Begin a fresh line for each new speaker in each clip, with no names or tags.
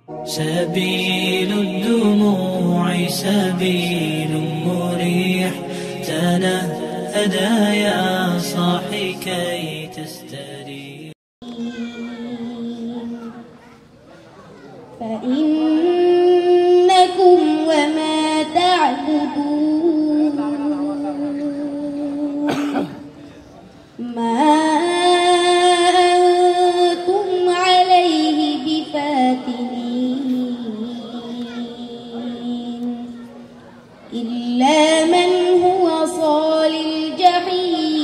سبيل الدموع سبيل مريح تنهدى يا صاحي كي تستريح
فإنكم وما تعبدون ما أنتم عليه بفاتنين إلا من هو صال الجحيم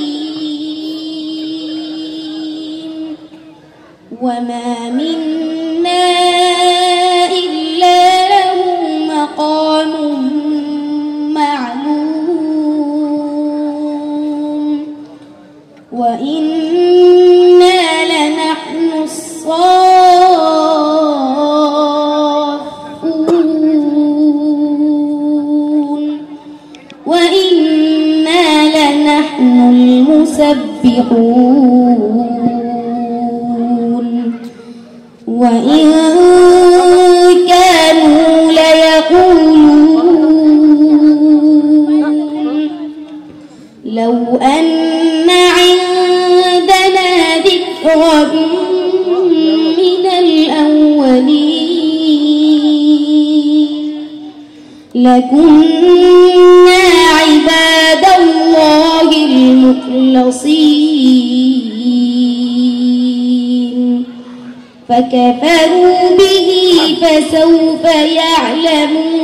وما منا إلا له مقام معلوم وإنا لنحن الصافون وإنا لنحن المسبحون وإن كانوا ليقولون لو أن عندنا ذكرا من الأولين لكنا عباد الله المخلصين فكفروا به فسوف يعلمون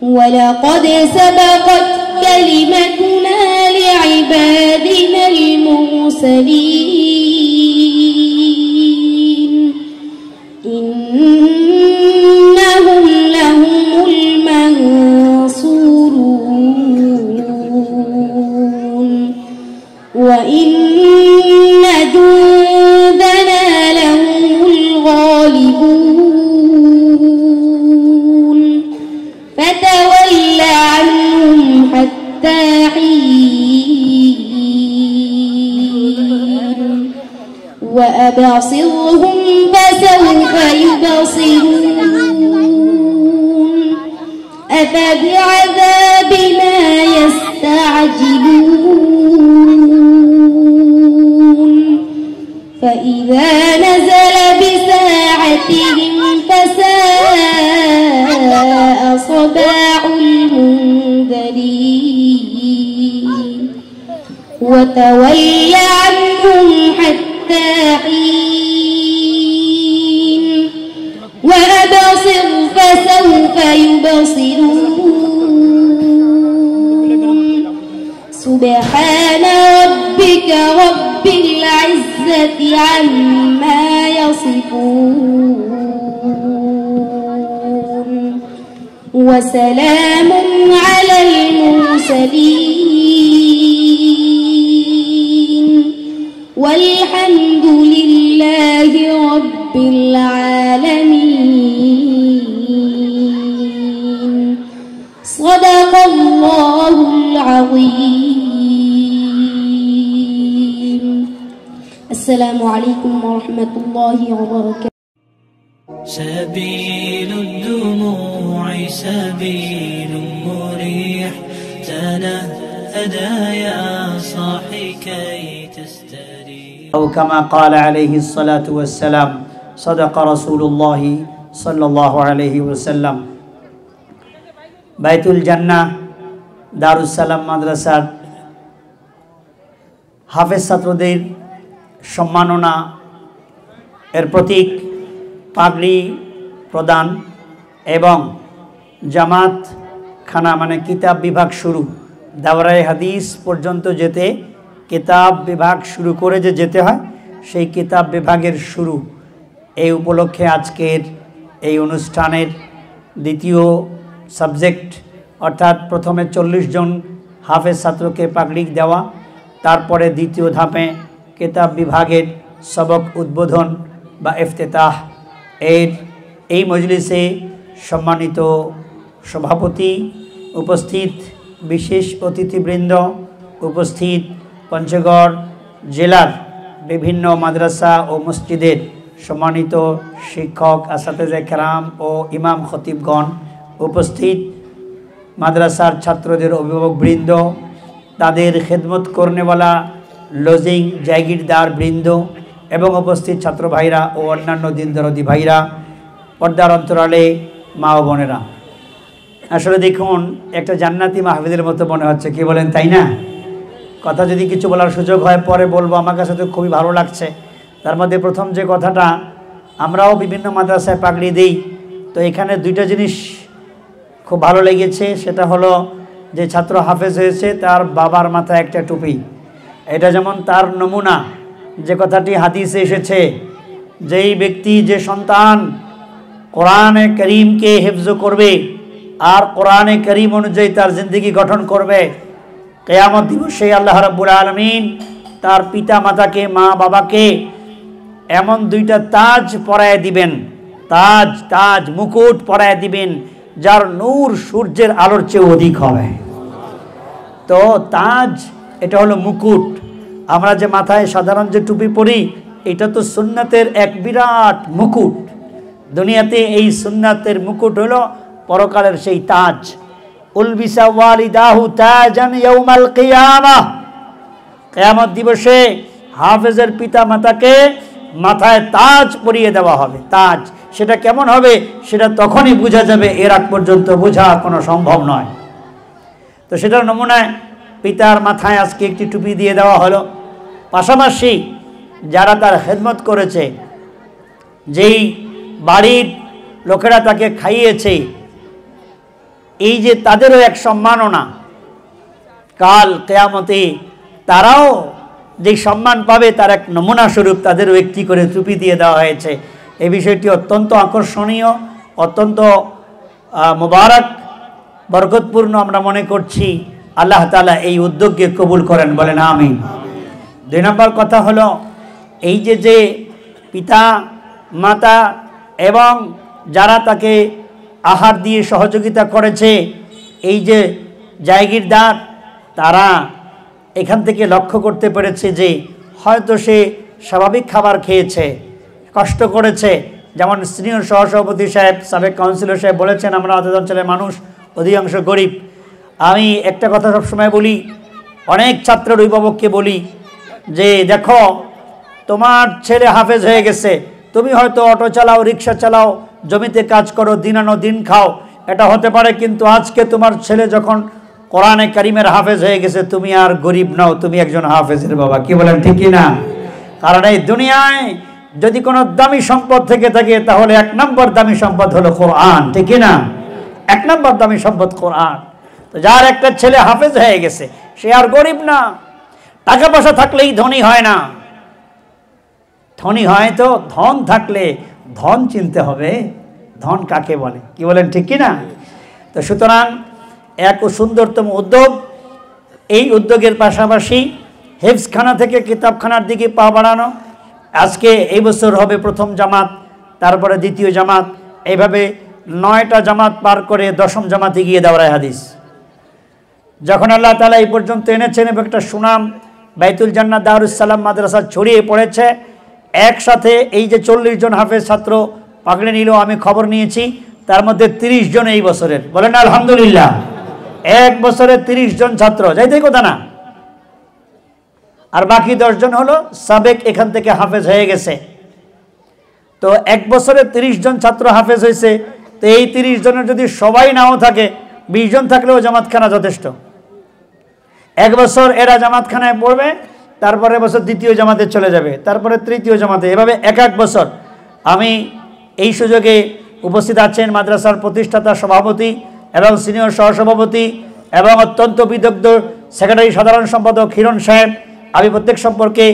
ولقد سبقت كلمتنا لعبادنا المرسلين إنهم لهم المنصورون وإن جندنا لهم الغالبون فتول عنهم حتى حين وأبصرهم فسوف يبصرون أفبعذابنا يستعجلون فإذا نزل بساعتهم فساء صباح المنذرين وتول عنهم حتى حين وأبصر فسوف يبصرون سبحان ربك رب العزة عما يصفون وسلام على المرسلين والحمد لله رب العالمين صدق الله العظيم. السلام عليكم ورحمة الله وبركاته.
سبيل الدموع سبيل مريح تنهدى يا صاحي كي تستريح
أو كما قال عليه الصلاة والسلام صدق رسول الله صلى الله عليه وسلم বাইতুল জান্নাহ দারুস সালাম মাদ্রাসার হাফেজ ছাত্রদের সম্মাননা এর প্রতীক পাগড়ি প্রদান এবং জামাত খানা মানে কিতাব বিভাগ শুরু দাওরায়ে হাদিস পর্যন্ত যেতে কিতাব বিভাগ শুরু করে যে যেতে হয় সেই কিতাব বিভাগের শুরু এই উপলক্ষে আজকের এই অনুষ্ঠানের দ্বিতীয় সাবজেক্ট অর্থাৎ প্রথমে 40 জন হাফেজ ছাত্রকে পাগড়ি দেওয়া তারপরে দ্বিতীয় ধাপে কিতাব বিভাগের সবক উদ্বোধন বা ইফতিতাহ এই মজলিসে সম্মানিত সভাপতি উপস্থিত বিশেষ অতিথিবৃন্দ উপস্থিত পঞ্চগড় জেলার বিভিন্ন মাদ্রাসা ও মসজিদের সম্মানিত শিক্ষক, আসাতেজে কেরাম ও ইমাম খতিবগণ, উপস্থিত মাদ্রাসার ছাত্রদের অভিভাবকবৃন্দ, তাদের খেদমত করনেওয়ালা লজিং জায়গিরদার বৃন্দ এবং উপস্থিত ছাত্র ভাইরা ও অন্যান্য দিন দরদি ভাইরা, পর্দার অন্তরালে মা ও বোনেরা, আসলে দেখুন একটা জান্নাতি মাহফিলের মতো মনে হচ্ছে, কি বলেন তাই না? কথা যদি কিছু বলার সুযোগ হয় পরে বলবো, আমার কাছে তো খুবই ভালো লাগছে। তার মধ্যে প্রথম যে কথাটা, আমরাও বিভিন্ন মাদ্রাসায় পাগড়ি দিই, তো এখানে দুইটা জিনিস খুব ভালো লেগেছে। সেটা হলো যে ছাত্র হাফেজ হয়েছে তার বাবার মাথায় একটা টুপি, এটা যেমন তার নমুনা। যে কথাটি হাদিসে এসেছে, যেই ব্যক্তি, যে সন্তান কোরআনে করিমকে হেফজ করবে আর কোরআনে করিম অনুযায়ী তার জিন্দগি গঠন করবে, কিয়ামত দিবসে আল্লাহ রাব্বুল আলামিন তার পিতা মাতাকে, মা বাবাকে এমন দুইটা তাজ পরায় দিবেন, তাজ মুকুট পরায় দিবেন, যার নূর সূর্যের আলোর চেয়ে অধিক হবে। তো তাজ এটা হলো মুকুট। আমরা যে মাথায় সাধারণ যে টুপি পরি, এটা তো সুন্নাতের এক বিরাট মুকুট। দুনিয়াতে এই সুন্নাতের মুকুট হলো পরকালের সেই তাজ। উলবিসা ওয়ালিদাহু তাজান ইয়াউমাল কিয়ামাহ, কিয়ামত দিবসে হাফেজের পিতা মাতাকে মাথায় তাজ পরিয়ে দেওয়া হবে। তাজ সেটা কেমন হবে সেটা তখনই বোঝা যাবে, এর আগ পর্যন্ত বোঝা কোনো সম্ভব নয়। তো সেটার নমুনায় পিতার মাথায় আজকে একটি টুপি দিয়ে দেওয়া হলো। পাশাপাশি যারা তার খেদমত করেছে, যেই বাড়ির লোকেরা তাকে খাইয়েছে, এই যে তাদেরও এক সম্মাননা, কাল কিয়ামতে তারাও যে সম্মান পাবে তার এক নমুনা স্বরূপ তাদেরও একটি করে টুপি দিয়ে দেওয়া হয়েছে। এই বিষয়টি অত্যন্ত আকর্ষণীয়, অত্যন্ত মোবারক, বরকতপূর্ণ আমরা মনে করছি। আল্লাহ তাআলা এই উদ্যোগকে কবুল করেন, বলেন আমিন। দুই নম্বর কথা হলো, এই যে পিতা মাতা এবং যারা তাকে আহার দিয়ে সহযোগিতা করেছে, এই যে জায়গিরদার, তারা এখান থেকে লক্ষ্য করতে পেরেছে যে হয়তো সে স্বাভাবিক খাবার খেয়েছে, কষ্ট করেছে। যেমন সিনিয়র সহসভাপতি সাহেব, সাবেক কাউন্সিলর সাহেব বলেছেন, আমরা আমাদের অঞ্চলের মানুষ অধিকাংশ গরিব। আমি একটা কথা সবসময় বলি, অনেক ছাত্রের অভিভাবককে বলি যে দেখো, তোমার ছেলে হাফেজ হয়ে গেছে, তুমি হয়তো অটো চালাও, রিক্সা চালাও, জমিতে কাজ করো, দিন আনো দিন খাও, এটা হতে পারে। কিন্তু আজকে তোমার ছেলে যখন কোরআনে কারিমের হাফেজ হয়ে গেছে, তুমি আর গরিব নাও, তুমি একজন হাফেজের বাবা। কি বলেন, ঠিক না? কারণ এই দুনিয়ায় যদি কোনো দামি সম্পদ থেকে থাকে, তাহলে এক নম্বর দামি সম্পদ হলো কোরআন, ঠিক না? এক নম্বর দামি সম্পদ কোরআন। তো যার একটা ছেলে হাফেজ হয়ে গেছে, সে আর গরিব না। টাকা পয়সা থাকলেই ধনী হয় না, ধনী হয় তো ধন থাকলে। ধন চিনতে হবে, ধন কাকে বলে, কি বলেন, ঠিক কি না? তো সুতরাং এক সুন্দরতম উদ্যোগ। এই উদ্যোগের পাশাপাশি হেফজখানা থেকে কিতাবখানার দিকে পা বাড়ানো। আজকে এই বছর হবে প্রথম জামাত, তারপরে দ্বিতীয় জামাত, এইভাবে 9টা জামাত পার করে 10ম জামাতে গিয়ে দাওরায়ে হাদিস। যখন আল্লাহ তাআলা এই পর্যন্ত এনেছেন এবং একটা সুনাম বাইতুল জান্নাত দারুস সালাম মাদ্রাসা ছড়িয়ে পড়েছে, একসাথে এই যে 40 জন হাফেজ ছাত্র পাগড়ি নিল, আমি খবর নিয়েছি, তার মধ্যে 30 জন এই বছরের, বলেন আলহামদুলিল্লাহ। এক বছরে 30 জন ছাত্র, যাইতে কথা না। আর বাকি 10 জন হলো সাবেক, এখান থেকে হাফেজ হয়ে গেছে। তো এক বছরে 30 জন ছাত্র হাফেজ হয়েছে। তো এই 30 জনের যদি সবাই নাও থাকে, 20 জন থাকলেও জামাতখানা যথেষ্ট। এক বছর এরা জামাতখানায় পড়বে, তারপরে বছর দ্বিতীয় জামাতে চলে যাবে, তারপরে তৃতীয় জামাতে, এভাবে এক বছর। আমি এই সুযোগে উপস্থিত আছেন মাদ্রাসার প্রতিষ্ঠাতা সভাপতি এবং সিনিয়র সহসভাপতি এবং অত্যন্ত বিদগ্ধ সেক্রেটারি সাধারণ সম্পাদক হিরণ সাহেব। আমি প্রত্যেক সম্পর্কে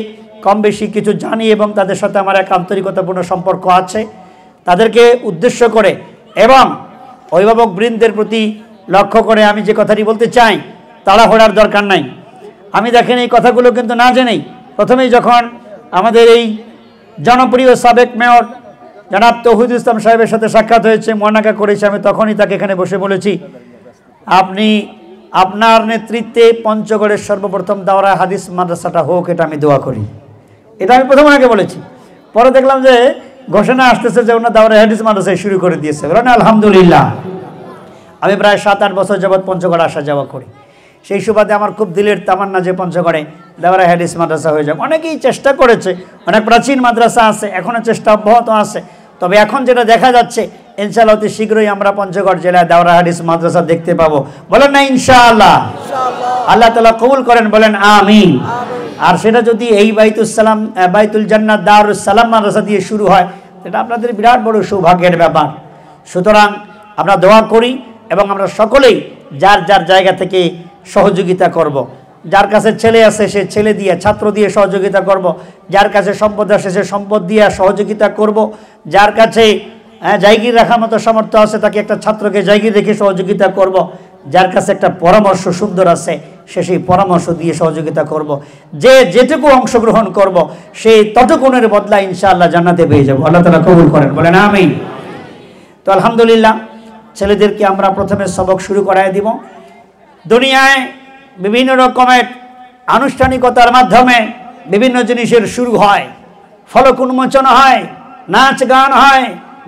কম বেশি কিছু জানি এবং তাদের সাথে আমার এক আন্তরিকতাপূর্ণ সম্পর্ক আছে। তাদেরকে উদ্দেশ্য করে এবং অভিভাবক বৃন্দের প্রতি লক্ষ্য করে আমি যে কথাটি বলতে চাই, তাড়াহুড়ার দরকার নাই। আমি দেখেন এই কথাগুলো কিন্তু না জেনেই, প্রথমেই যখন আমাদের এই জনপ্রিয় সাবেক মেয়র জনাব তৌহিদুল ইসলাম সাহেবের সাথে সাক্ষাৎ হয়েছে, মনাকা করেছে, আমি তখনই তাকে এখানে বসে বলেছি, আপনি আপনার নেতৃত্বে পঞ্চগড়ের সর্বপ্রথম দাওরায়ে হাদিস মাদ্রাসাটা হোক, এটা আমি দোয়া করি। এটা আমি প্রথম আগে বলেছি। পরে দেখলাম যে ঘোষণা আসতেছে যে ওনার দাওরা হাদিস মাদ্রাসায় শুরু করে দিয়েছে, বলেন আলহামদুলিল্লাহ। আমি প্রায় 7-8 বছর যাবৎ পঞ্চগড় আসা যাওয়া করি। সেই সুবাদে আমার খুব দিলের তামান্না যে পঞ্চগড়ে দাওরা হাদিস মাদ্রাসা হয়ে যাবে। অনেকেই চেষ্টা করেছে, অনেক প্রাচীন মাদ্রাসা আছে, এখনও চেষ্টা অব্যাহত আছে। তবে এখন যেটা দেখা যাচ্ছে, ইনশাআল্লাহ অতি শীঘ্রই আমরা পঞ্চগড় জেলায় দাওরা হাদিস মাদ্রাসা দেখতে পাবো, বলেন না ইনশাআল্লাহ। আল্লাহ তাআলা কবুল করেন, বলেন আমিন। আর সেটা যদি এই বাইতুল জান্নাত দারুস সালাম মাদ্রাসা দিয়ে শুরু হয়, এটা আপনাদের বিরাট বড় সৌভাগ্যের ব্যাপার। সুতরাং আমরা দোয়া করি এবং আমরা সকলেই যার যার জায়গা থেকে সহযোগিতা করব। যার কাছে ছেলে আছে সে ছেলে দিয়ে, ছাত্র দিয়ে সহযোগিতা করব। যার কাছে সম্পদ আছে সে সম্পদ দিয়ে সহযোগিতা করব। যার কাছে জায়গির রাখার মতো সামর্থ্য আছে তাকে একটা ছাত্রকে জায়গির রেখে সহযোগিতা করব। যার কাছে একটা পরামর্শ সুন্দর আছে সে সেই পরামর্শ দিয়ে সহযোগিতা করব। যে যেটুকু অংশগ্রহণ করব সেই ততগুণের বদলা ইনশাআল্লাহ জান্নাতে পেয়ে যাব। আল্লাহ তাআলা কবুল করেন, বলেন আমিন। তো আলহামদুলিল্লাহ, ছেলেদেরকে আমরা প্রথমে সবক শুরু করায় দিব। দুনিয়ায় বিভিন্ন রকমের আনুষ্ঠানিকতার মাধ্যমে বিভিন্ন জিনিসের শুরু হয়, ফলক উন্মোচন হয়, নাচ গান হয়,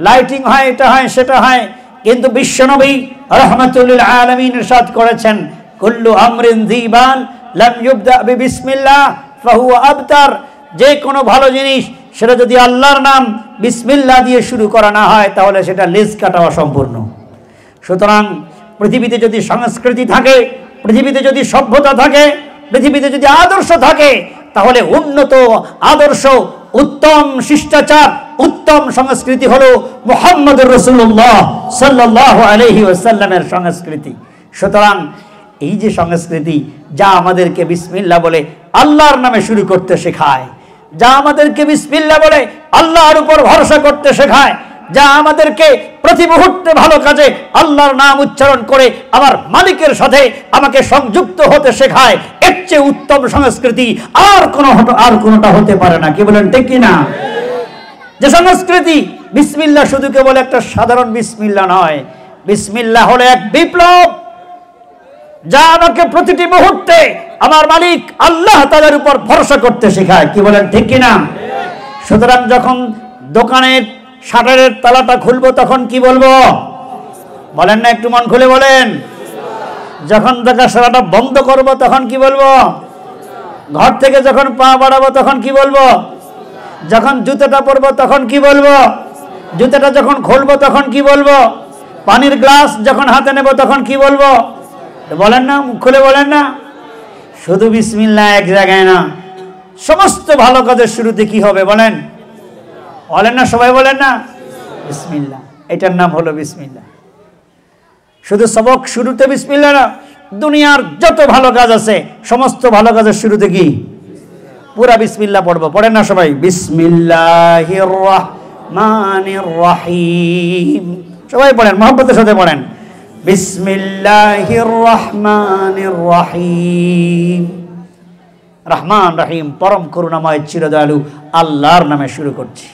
লাইটিং হয়, এটা হয় সেটা হয়। কিন্তু বিশ্বনবী রাহমাতুল আলামিন ইরশাদ করেছেন, কুল্লু আমরিন যিবাল লাম ইবদা বিসমিল্লাহ ফাহুয়া আবতার। যে কোনো ভালো জিনিস সেটা যদি আল্লাহর নাম বিসমিল্লাহ দিয়ে শুরু করা না হয় তাহলে সেটা লেজ কাটা অসম্পূর্ণ। সুতরাং পৃথিবীতে যদি সংস্কৃতি থাকে, পৃথিবীতে যদি সভ্যতা থাকে, পৃথিবীতে যদি আদর্শ থাকে, তাহলে উন্নত আদর্শ, উত্তম শিষ্টাচার, উত্তম সংস্কৃতি হলো মুহাম্মদুর রাসূলুল্লাহ সাল্লাল্লাহু আলাইহি ওয়াসাল্লামের সংস্কৃতি। সুতরাং এই যে সংস্কৃতি যা আমাদেরকে বিসমিল্লাহ বলে আল্লাহর নামে শুরু করতে শেখায়, যা আমাদেরকে বিসমিল্লাহ বলে আল্লাহর উপর ভরসা করতে শেখায়, যা আমাদেরকে প্রতি মুহূর্তে ভালো কাজে আল্লাহর নাম উচ্চারণ করে আমার মালিকের সাথে আমাকে সংযুক্ত হতে শেখায়, এর চেয়ে উত্তম সংস্কৃতি আর কোনোটা হতে পারে না। কি বলেন, ঠিক কিনা? যে সংস্কৃতি বিসমিল্লাহ শুধু কেবল একটা সাধারণ বিসমিল্লাহ নয়, বিসমিল্লাহ হলো এক বিপ্লব যা আমাকে প্রতিটি মুহূর্তে আমার মালিক আল্লাহ তাআলার উপর ভরসা করতে শেখায়। কি বলেন, ঠিক কিনা? সুতরাং যখন দোকানের শাটারের তালাটা খুলবো তখন কি বলবো? বলেন না, একটু মন খুলে বলেন। যখন দোকান শাটারটা বন্ধ করব তখন কি বলবো? ঘর থেকে যখন পা বাড়াবো তখন কি বলবো? যখন জুতাটা পরবো তখন কি বলবো? জুতাটা যখন খুলবো তখন কি বলবো? পানির গ্লাস যখন হাতে নেব তখন কি বলবো? বলেন না, মুখ খুলে বলেন না। শুধু বিসমিল্লাহ এক জায়গায় না, সমস্ত ভালো কাজের শুরুতে কি হবে বলেন? বলেন না, সবাই বলেন না, বিসমিল্লাহ। এটার নাম হলো বিসমিল্লাহ। শুধু সবক শুরুতে বিসমিল্লাহ না, দুনিয়ার যত ভালো কাজ আছে সমস্ত ভালো কাজের শুরুতে কি পুরা বিসমিল্লাহ পড়বো। পড়েন না সবাই? বিসমিল্লাহির রহমানির রহিম। সবাই পড়েন, মহব্বতের সাথে পড়েন। বিসমিল্লাহির রহমানির রহিম। রহমান রহিম, পরম করুণাময় চিরদয়ালু আল্লাহর নামে শুরু করছি।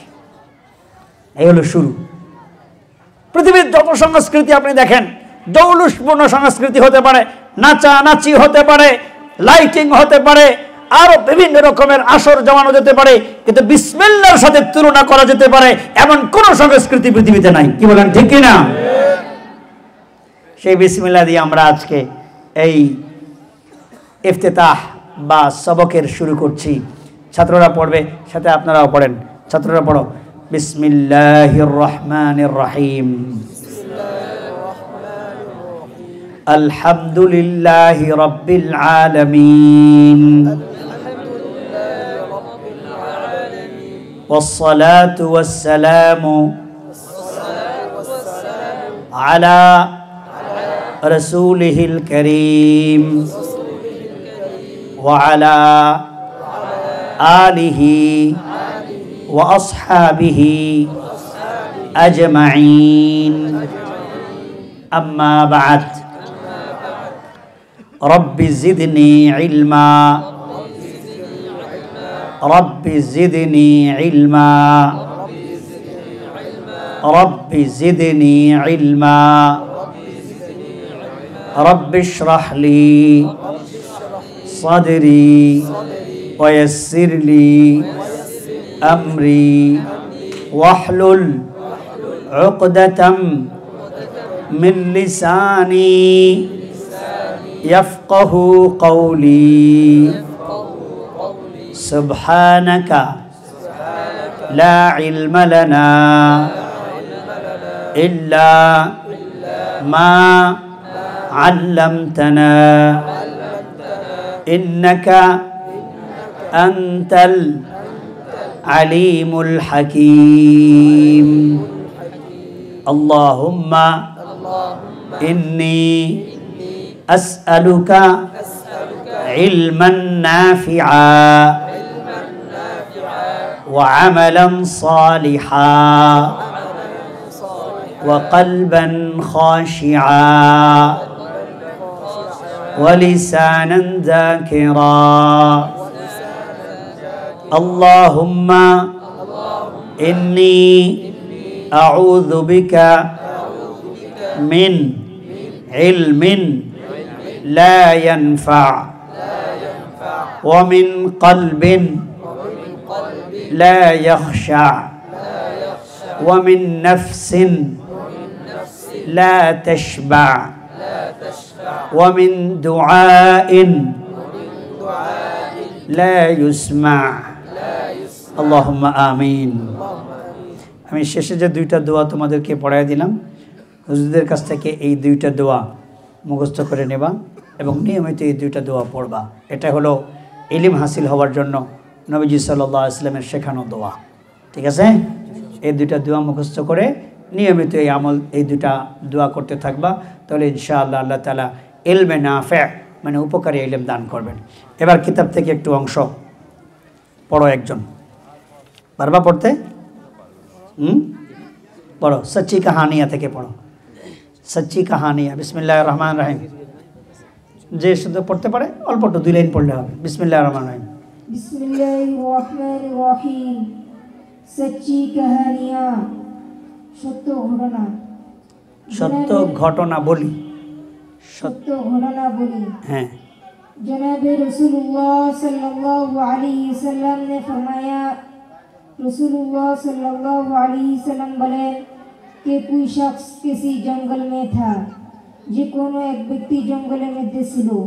এই হলো শুরু। পৃথিবীর যত সংস্কৃতি আপনি দেখেন, জৌলুসপূর্ণ সংস্কৃতি হতে পারে, নাচানাচি হতে পারে, লাইটিং হতে পারে, আরো বিভিন্ন রকমের আসর জমানো যেতে পারে, কিন্তু বিসমিল্লাহর সাথে তুলনা করা যেতে পারে এমন কোন সংস্কৃতি পৃথিবীতে নাই। কি বলেন, ঠিক কিনা? সেই বিসমিল্লাহ দিয়ে আমরা আজকে এই ইফতিতাহ বা সবকের শুরু করছি। ছাত্ররা পড়বে, সাথে আপনারাও পড়েন। ছাত্ররা পড়ো। বিসমিল্লাহির রহমানির রহিম। আলহামদুলিল্লাহি রাব্বিল আলামিন। والصلاة والسلام على رسوله الكريم وعلى آله وأصحابه أجمعين أما بعد رب زدني علما رب زدني علما رب زدني علما رب اشرح لي صدري ويسر لي أمري واحلل عقدة من لساني يفقه قولي سبحانك لا علم لنا إلا ما علمتنا إنك أنت العليم الحكيم اللهم إني أسألك علما نافعا وعملا صالحا وقلبا خاشعا ولسانا ذاكرا اللهم إني أعوذ بك من علم لا ينفع ومن قلب لا يخشع ومن نفس لا تشبع ومن دعاء لا يسمع اللهم آمين আমি শেষে যে দুইটা দোয়া তোমাদেরকে পড়ায় দিলাম হুজুরদের কাছ থেকে এই দুইটা দোয়া মুখস্থ করে নেবা এবং নিয়মিত এই দুইটা দোয়া পড়বা এটা হলো ইলম হাসিল হওয়ার জন্য নবীজি সাল্লাল্লাহু আলাইহি ওয়াসাল্লামের শেখানো দোয়া ঠিক আছে এই দুইটা দোয়া মুখস্থ করে নিয়মিত এই আমল এই দুইটা দোয়া করতে থাকবা তাহলে ইনশাআল্লাহ আল্লাহ তাআলা ইলমে নাফি মানে উপকারী ইলম দান করবেন এবার কিতাব থেকে একটু অংশ পড়ো একজন পারবা পড়তে পড়ো সচ্চি কাহানিয়া থেকে পড়ো সচ্চি কাহানিয়া বিসমিল্লাহির রহমানির রহিম যে শুধু পড়তে পারে অল্প একটু দুই লাইন পড়লে হবে বিসমিল্লাহির রহমানির রহিম
बिस्मिल्लाहिर रहमानिर रहीम सच्ची कहानियाँ सत्य घटना बोली सत्य घटना बोली
हैं
जनाबे रसूलुल्लाह सल्लल्लाहु अलैहि वसल्लम ने फरमाया रसूलुल्लाह सल्लल्लाहु अलैहि वसल्लम बोले कि कोई शख्स किसी जंगल में था जे कोनो एक व्यक्ति जंगल में दिसिलो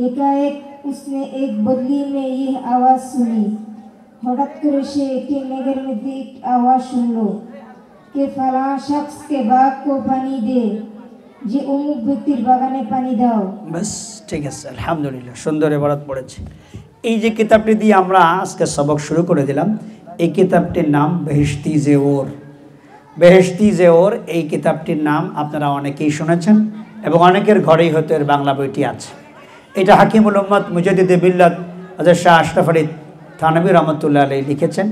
एकाएक उसने एक बदली में यह आवाज़ सुनी हठात करे से कि मेघर में एक आवाज़ सुन लो कि फला शख्स के बाग को पानी दे जे अमुक व्यक्तिर बागाने पानी दाओ
बस ठीक है अल्हम्दुलिल्लाह सुंदर इबारत पढ़ेছি এই যে কিতাবটি দিয়ে আমরা আজকে সবক শুরু করে দিলাম এই কিতাবটির নাম বেহেশতি জেওর বেহেশতি জেওর এই কিতাবটির নাম আপনারা অনেকেই শুনেছেন এবং অনেকের ঘরেই হয়তো এর বাংলা বইটি আছে এটা হাকিমুল উম্মত মুজাদ্দিদে মিল্লাত হযরত শাহ আশরাফ আলী থানভী রাহমাতুল্লাহ আলাইহি লিখেছেন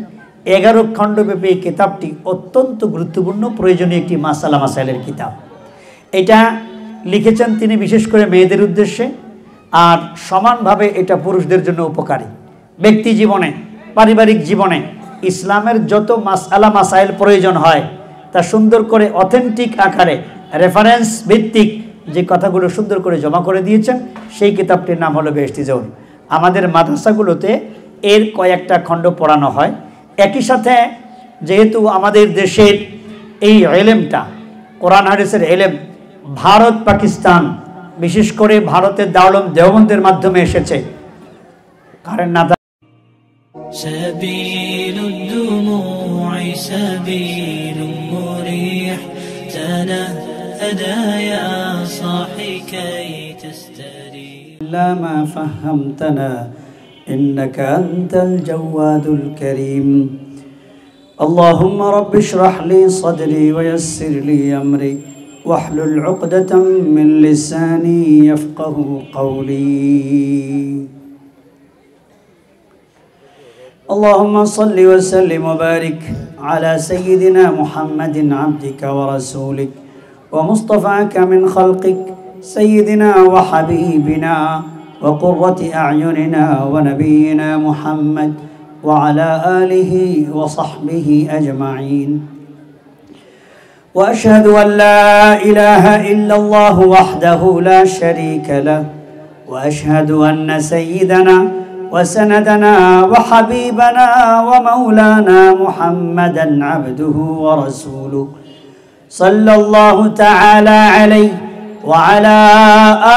11 খণ্ডব্যাপী এই কিতাবটি অত্যন্ত গুরুত্বপূর্ণ প্রয়োজনীয় একটি মাসালা মাসাইলের কিতাব এটা লিখেছেন তিনি বিশেষ করে মেয়েদের উদ্দেশ্যে আর সমানভাবে এটা পুরুষদের জন্য উপকারী ব্যক্তি জীবনে পারিবারিক জীবনে ইসলামের যত মাসালা মাসাইল প্রয়োজন হয় তা সুন্দর করে অথেন্টিক আকারে রেফারেন্স ভিত্তিক যে কথাগুলো সুন্দর করে জমা করে দিয়েছেন সেই কিতাবটির নাম হলো বেহেশতি জেওর আমাদের মাদ্রাসাগুলোতে এর কয়েকটা খণ্ড পড়ানো হয় একই সাথে যেহেতু আমাদের দেশের এই ইলমটা কোরআন হাদিসের ইলম ভারত পাকিস্তান বিশেষ করে ভারতের দারুল দেওবন্দের মাধ্যমে এসেছে কারণ না
سبيل الدموع سبيل مريح تنهدى يا صاحي كي تستريح
لا ما فهمتنا إنك أنت الجواد الكريم اللهم رب اشرح لي صدري ويسر لي أمري واحلل عقدة من لساني يفقه قولي اللهم صل وسلم وبارك على سيدنا محمد عبدك ورسولك ومصطفاك من خلقك سيدنا وحبيبنا وقرة أعيننا ونبينا محمد وعلى آله وصحبه أجمعين وأشهد أن لا إله إلا الله وحده لا شريك له وأشهد أن سيدنا وسندنا وحبيبنا ومولانا محمدا عبده ورسوله صلى الله تعالى عليه وعلى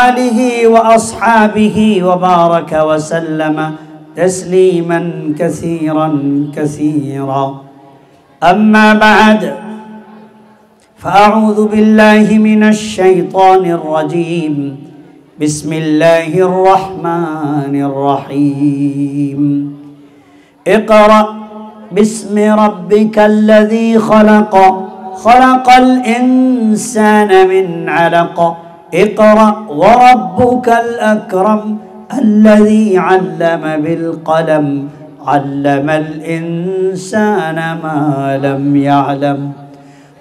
آله وأصحابه وبارك وسلم تسليما كثيرا كثيرا. أما بعد، فأعوذ بالله من الشيطان الرجيم. بسم الله الرحمن الرحيم. اقرأ باسم ربك الذي خلق، خلق الإنسان من علق. اقرأ وربك الأكرم الذي علم بالقلم، علم الإنسان ما لم يعلم.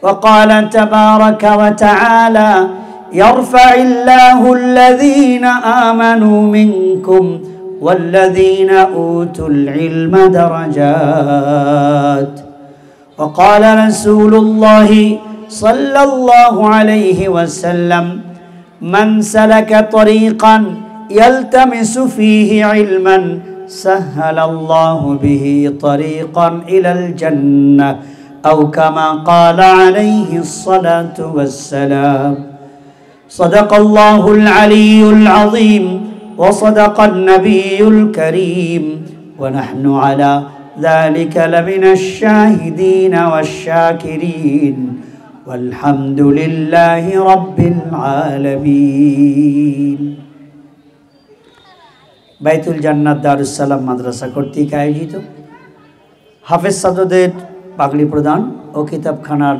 وقال تبارك وتعالى: يرفع الله الذين آمنوا منكم والذين أوتوا العلم درجات. وقال رسول الله صلى الله عليه وسلم: من سلك طريقا يلتمس فيه علما سهل الله به طريقا إلى الجنة، أو كما قال عليه الصلاة والسلام. صدق الله العلي العظيم وصدق النبي الكريم، ونحن على ذلك لمن الشاهدين والشاكرين، والحمد لله رب العالمين. বাইতুল জান্নাত দারুস সালাম মাদ্রাসা কর্তৃক আয়োজিত হাফেজ সাদদের পাগড়ি প্রদান ও কিতাবখানার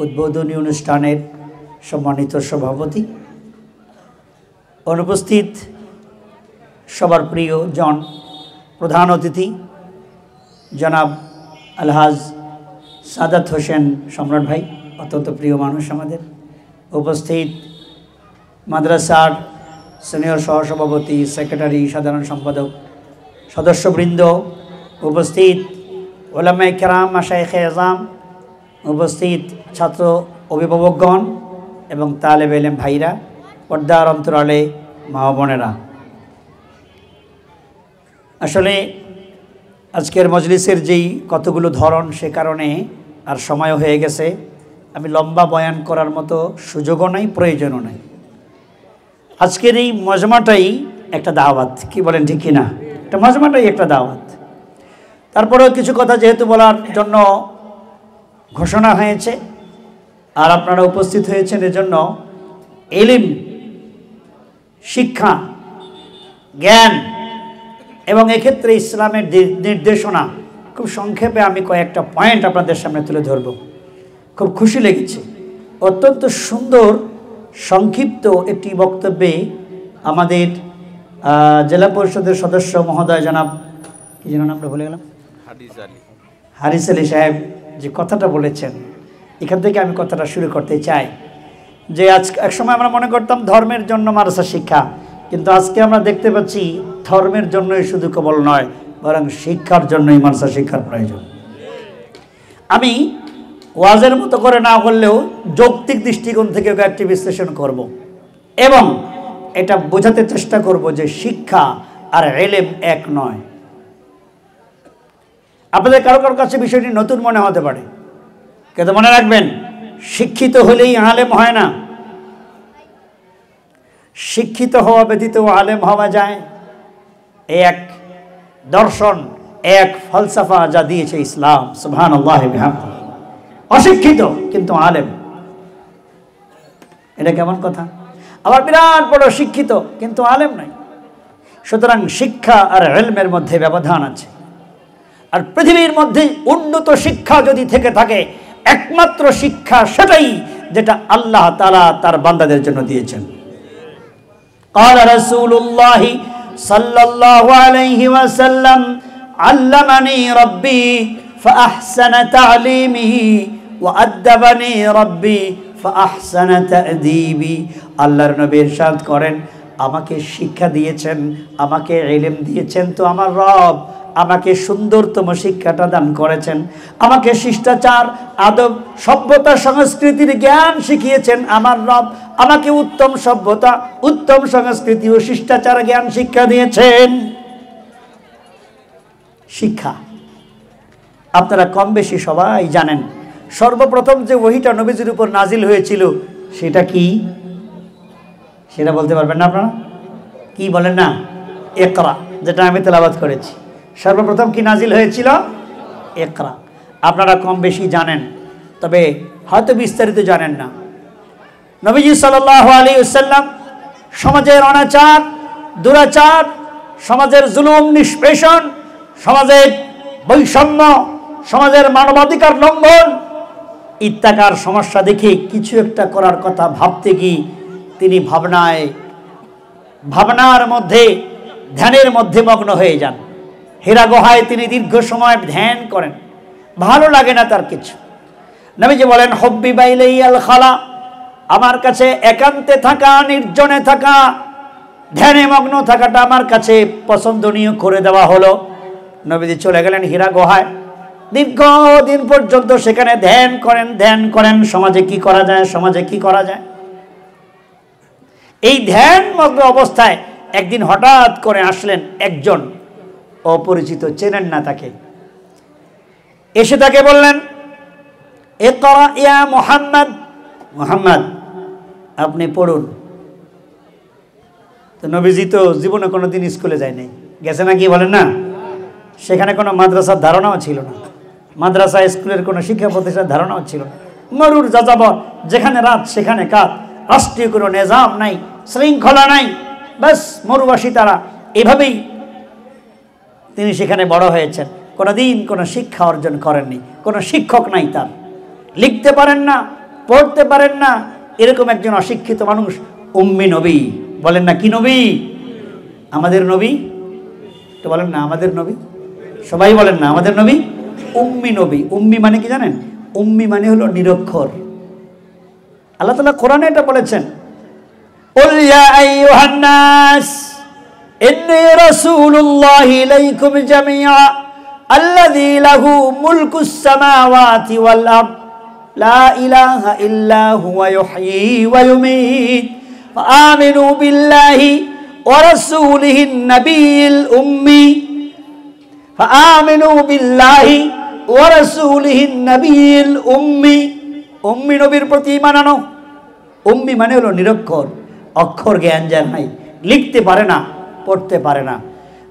উদ্বোধনী অনুষ্ঠানের সম্মানিত সভাপতি, অনুপস্থিত সবার প্রিয় জন প্রধান অতিথি জনাব আলহাজ সাদাত হোসেন সম্রাট ভাই, অত্যন্ত প্রিয় মানুষ আমাদের, উপস্থিত মাদ্রাসার সিনিয়র সহসভাপতি, সেক্রেটারি, সাধারণ সম্পাদক, সদস্যবৃন্দ, উপস্থিত ওলামায়ে কেরাম, মাশায়েখে আযম, উপস্থিত ছাত্র অভিভাবকগণ এবং তালেবে ইলম ভাইরা, পর্দার অন্তরালে মা বোনেরা। আসলে আজকের মজলিসের যেই কতগুলো ধরন, সে কারণে আর সময় হয়ে গেছে, আমি লম্বা বয়ান করার মতো সুযোগও নাই, প্রয়োজনও নাই। আজকের এই মজমাটাই একটা দাওয়াত, কি বলেন ঠিক কিনা? এটা মজমাটাই একটা দাওয়াত। তারপরেও কিছু কথা যেহেতু বলার জন্য ঘোষণা হয়েছে আর আপনারা উপস্থিত হয়েছেন, এজন্য ইলম, শিক্ষা, জ্ঞান এবং এক্ষেত্রে ইসলামের নির্দেশনা খুব সংক্ষেপে আমি কয়েকটা পয়েন্ট আপনাদের সামনে তুলে ধরব। খুব খুশি লেগেছে, অত্যন্ত সুন্দর সংক্ষিপ্ত একটি বক্তব্যে আমাদের জেলা পরিষদের সদস্য মহোদয় জনাব, কি যেন নামটা ভুলে গেলাম, হারিস আলী সাহেব যে কথাটা বলেছেন, এখান থেকে আমি কথাটা শুরু করতে চাই। যে আজ একসময় আমরা মনে করতাম ধর্মের জন্য মাদ্রাসা শিক্ষা, কিন্তু আজকে আমরা দেখতে পাচ্ছি ধর্মের জন্যই শুধু কেবল নয়, বরং শিক্ষার জন্যই মাদ্রাসা শিক্ষার প্রয়োজন। আমি ওয়াজের মতো করে না করলেও যৌক্তিক দৃষ্টিকোণ থেকে একটি বিশ্লেষণ করব এবং এটা বোঝাতে চেষ্টা করব যে শিক্ষা আর ইলম এক নয়। আপনাদের কারো কারো কাছে বিষয়টি নতুন মনে হতে পারে, কিন্তু মনে রাখবেন, শিক্ষিত হলেই আলেম হয় না। শিক্ষিত হওয়া ব্যতীত আলেম হওয়া যায়। এক দর্শন, এক ফলসফা যা দিয়েছে ইসলাম, সুবহানাল্লাহ বিহামদিহি। অশিক্ষিত কিন্তু আলেম, এটা কেমন কথা? আবার বিরাট বড় শিক্ষিত কিন্তু আলেম নাই। সুতরাং শিক্ষা আর ইলমের মধ্যে ব্যবধান আছে। আর পৃথিবীর মধ্যে উন্নত শিক্ষা যদি থেকে থাকে, একমাত্র শিক্ষা সেটাই যেটা আল্লাহ তাআলা তার বান্দাদের জন্য দিয়েছেন। قال رسول الله صلى الله عليه وسلم: علمني ربي فأحسن تعليمه وأدبني ربي فأحسن تأديبي। আল্লাহর নবী ইরশাদ করেন, আমাকে শিক্ষা দিয়েছেন, আমাকে ইলম দিয়েছেন তো আমার রব আমাকে সুন্দরতম শিক্ষাটা দান করেছেন। আমাকে শিষ্টাচার, আদব, সভ্যতা, সংস্কৃতির জ্ঞান শিখিয়েছেন আমার রব। আমাকে উত্তম সভ্যতা, উত্তম সংস্কৃতি ও শিষ্টাচার জ্ঞান শিক্ষা দিয়েছেন। শিক্ষা। আপনারা কম বেশি সবাই জানেন সর্বপ্রথম যে ওহীটা নবীজির উপর নাজিল হয়েছিল সেটা কি, সেটা বলতে পারবেন না আপনারা? কি বলেন না? ইকরা, যেটা আমি তেলাওয়াত করেছি। সর্বপ্রথম কি নাজিল হয়েছিল? ইকরা। আপনারা কম বেশি জানেন, তবে হয়তো বিস্তারিত জানেন না। নবীজি সাল্লাল্লাহু আলাইহি ওয়াসাল্লাম সমাজের অনাচার, দুরাচার, সমাজের জুলুম নিষ্পেষণ, সমাজের বৈষম্য, সমাজের মানবাধিকার লঙ্ঘন ইত্যাকার সমস্যা দেখে কিছু একটা করার কথা ভাবতে গিয়ে তিনি ভাবনার মধ্যে, ধ্যানের মধ্যে মগ্ন হয়ে যান। হীরা গুহায় তিনি দীর্ঘ সময় ধ্যান করেন, ভালো লাগে না তার কিছু। নবীজি বলেন, হুব্বিবা ইলাইয়াল খালা, আমার কাছে একান্তে থাকা, নির্জনে থাকা, ধ্যানে মগ্ন থাকাটা আমার কাছে পছন্দনীয় করে দেওয়া হলো। নবীজি চলে গেলেন হীরা গুহায়, দীর্ঘদিন পর্যন্ত সেখানে ধ্যান করেন। সমাজে কি করা যায়। এই ধ্যানমগ্ন অবস্থায় একদিন হঠাৎ করে আসলেন একজন অপরিচিত, চেনেন না তাকে। এসে তাকে বললেন, ইকরা ইয়া মুহাম্মদ, মুহাম্মদ আপনি পড়ুন। তো নবীজি তো জীবনে কোনোদিন স্কুলে যায় নাই, গেছে না, কি বলেন না? সেখানে কোনো মাদ্রাসার ধারণাও ছিল না, মাদ্রাসা স্কুলের কোনো শিক্ষা প্রতিষ্ঠানের ধারণাও ছিল না। মরুর যাযাবর, যেখানে রাত সেখানে কাত, রাষ্ট্রীয় কোনো নিজাম নাই, শৃঙ্খলা নাই, বাস মরুবাসী তারা। এভাবেই তিনি সেখানে বড় হয়েছেন, কোনোদিন কোনো শিক্ষা অর্জন করেননি, কোনো শিক্ষক নাই তার, লিখতে পারেন না, পড়তে পারেন না, এরকম একজন অশিক্ষিত মানুষ উম্মি নবী। বলেন না কি নবী? আমাদের নবী, তো বলেন না আমাদের নবী, সবাই বলেন না আমাদের নবী উম্মি নবী। উম্মি মানে কি জানেন? উম্মি মানে হলো নিরক্ষর। আল্লাহ তাআলা কোরআনে এটা বলেছেন, কুল ইয়া আইয়ুহান নাস ইন্নী রাসূলুল্লাহি ইলাইকুম জামিআ আল্লাযী লাহু মুলকুস সামাওয়াতি ওয়াল আরদ লা ইলাহা ইল্লা হুয়া ইউহয়ী ওয়া ইউমীত ফাআমিনু বিল্লাহি ওয়া রাসূলিহিন নাবিয়্যিল উম্মি ফাআমিনু বিল্লাহি ওয়া রাসূলিহিন নাবিয়্যিল উম্মি। উম্মি নবীর প্রতি ঈমান আনো। উম্মি মানে হলো নিরক্ষর, অক্ষর জ্ঞান যার নাই, লিখতে পারে না, পড়তে পারে না।